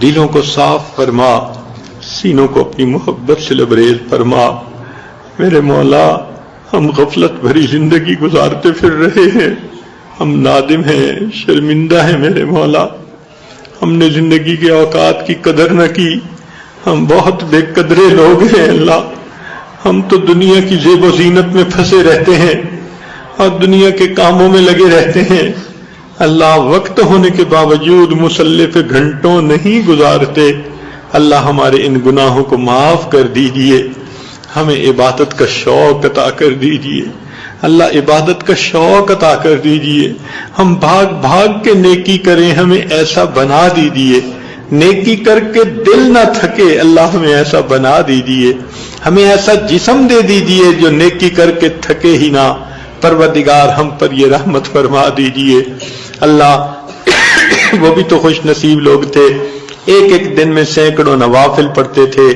دلوں کو صاف فرما، سینوں کو اپنی محبت سے لبریز فرما۔ میرے مولا، ہم غفلت بھری زندگی گزارتے پھر رہے ہیں، ہم نادم ہیں، شرمندہ ہیں میرے مولا۔ ہم نے زندگی کے اوقات کی قدر نہ کی، ہم بہت بے قدرے لوگ ہیں اللہ۔ ہم تو دنیا کی زیب و زینت میں پھنسے رہتے ہیں اور دنیا کے کاموں میں لگے رہتے ہیں اللہ۔ وقت ہونے کے باوجود مصلی پہ گھنٹوں نہیں گزارتے اللہ۔ ہمارے ان گناہوں کو معاف کر دیجئے، ہمیں عبادت کا شوق عطا کر دیجئے اللہ، عبادت کا شوق عطا کر دیجئے۔ ہم بھاگ بھاگ کے نیکی کریں، ہمیں ایسا بنا دیجئے، نیکی کر کے دل نہ تھکے اللہ، ہمیں ایسا بنا دیجئے۔ ہمیں ایسا جسم دے دیجئے جو نیکی کر کے تھکے ہی نہ۔ پروردگار، ہم پر یہ رحمت فرما دیجئے اللہ۔ وہ بھی تو خوش نصیب لوگ تھے، ایک ایک دن میں سینکڑوں نوافل پڑھتے تھے،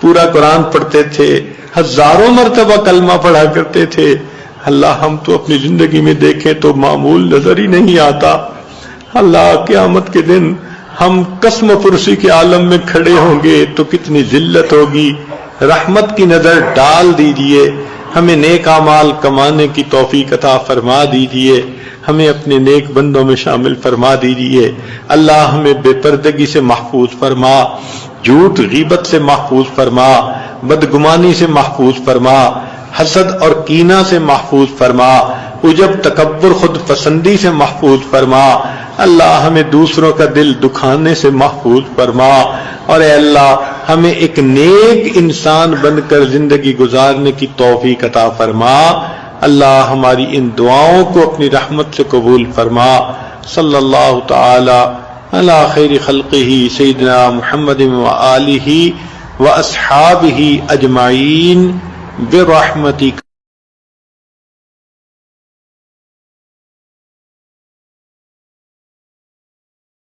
پورا قرآن پڑھتے تھے، ہزاروں مرتبہ کلمہ پڑھا کرتے تھے اللہ۔ ہم تو اپنی زندگی میں دیکھیں تو معمول نظر ہی نہیں آتا اللہ۔ قیامت کے دن ہم قسم پرسی کے عالم میں کھڑے ہوں گے تو کتنی ذلت ہوگی۔ رحمت کی نظر ڈال دیجئے، ہمیں نیک اعمال کمانے کی توفیق عطا فرما دیجئے، ہمیں اپنے نیک بندوں میں شامل فرما دیجئے اللہ۔ ہمیں بے پردگی سے محفوظ فرما، جھوٹ غیبت سے محفوظ فرما، بدگمانی سے محفوظ فرما، حسد اور کینہ سے محفوظ فرما، عجب تکبر خود پسندی سے محفوظ فرما اللہ۔ ہمیں دوسروں کا دل دکھانے سے محفوظ فرما، اور اے اللہ ہمیں ایک نیک انسان بن کر زندگی گزارنے کی توفیق عطا فرما اللہ۔ ہماری ان دعاؤں کو اپنی رحمت سے قبول فرما۔ صلی اللہ تعالی علی خیر خلقہ سیدنا محمد وآلہ واصحابہ اجمعین برحمتک۔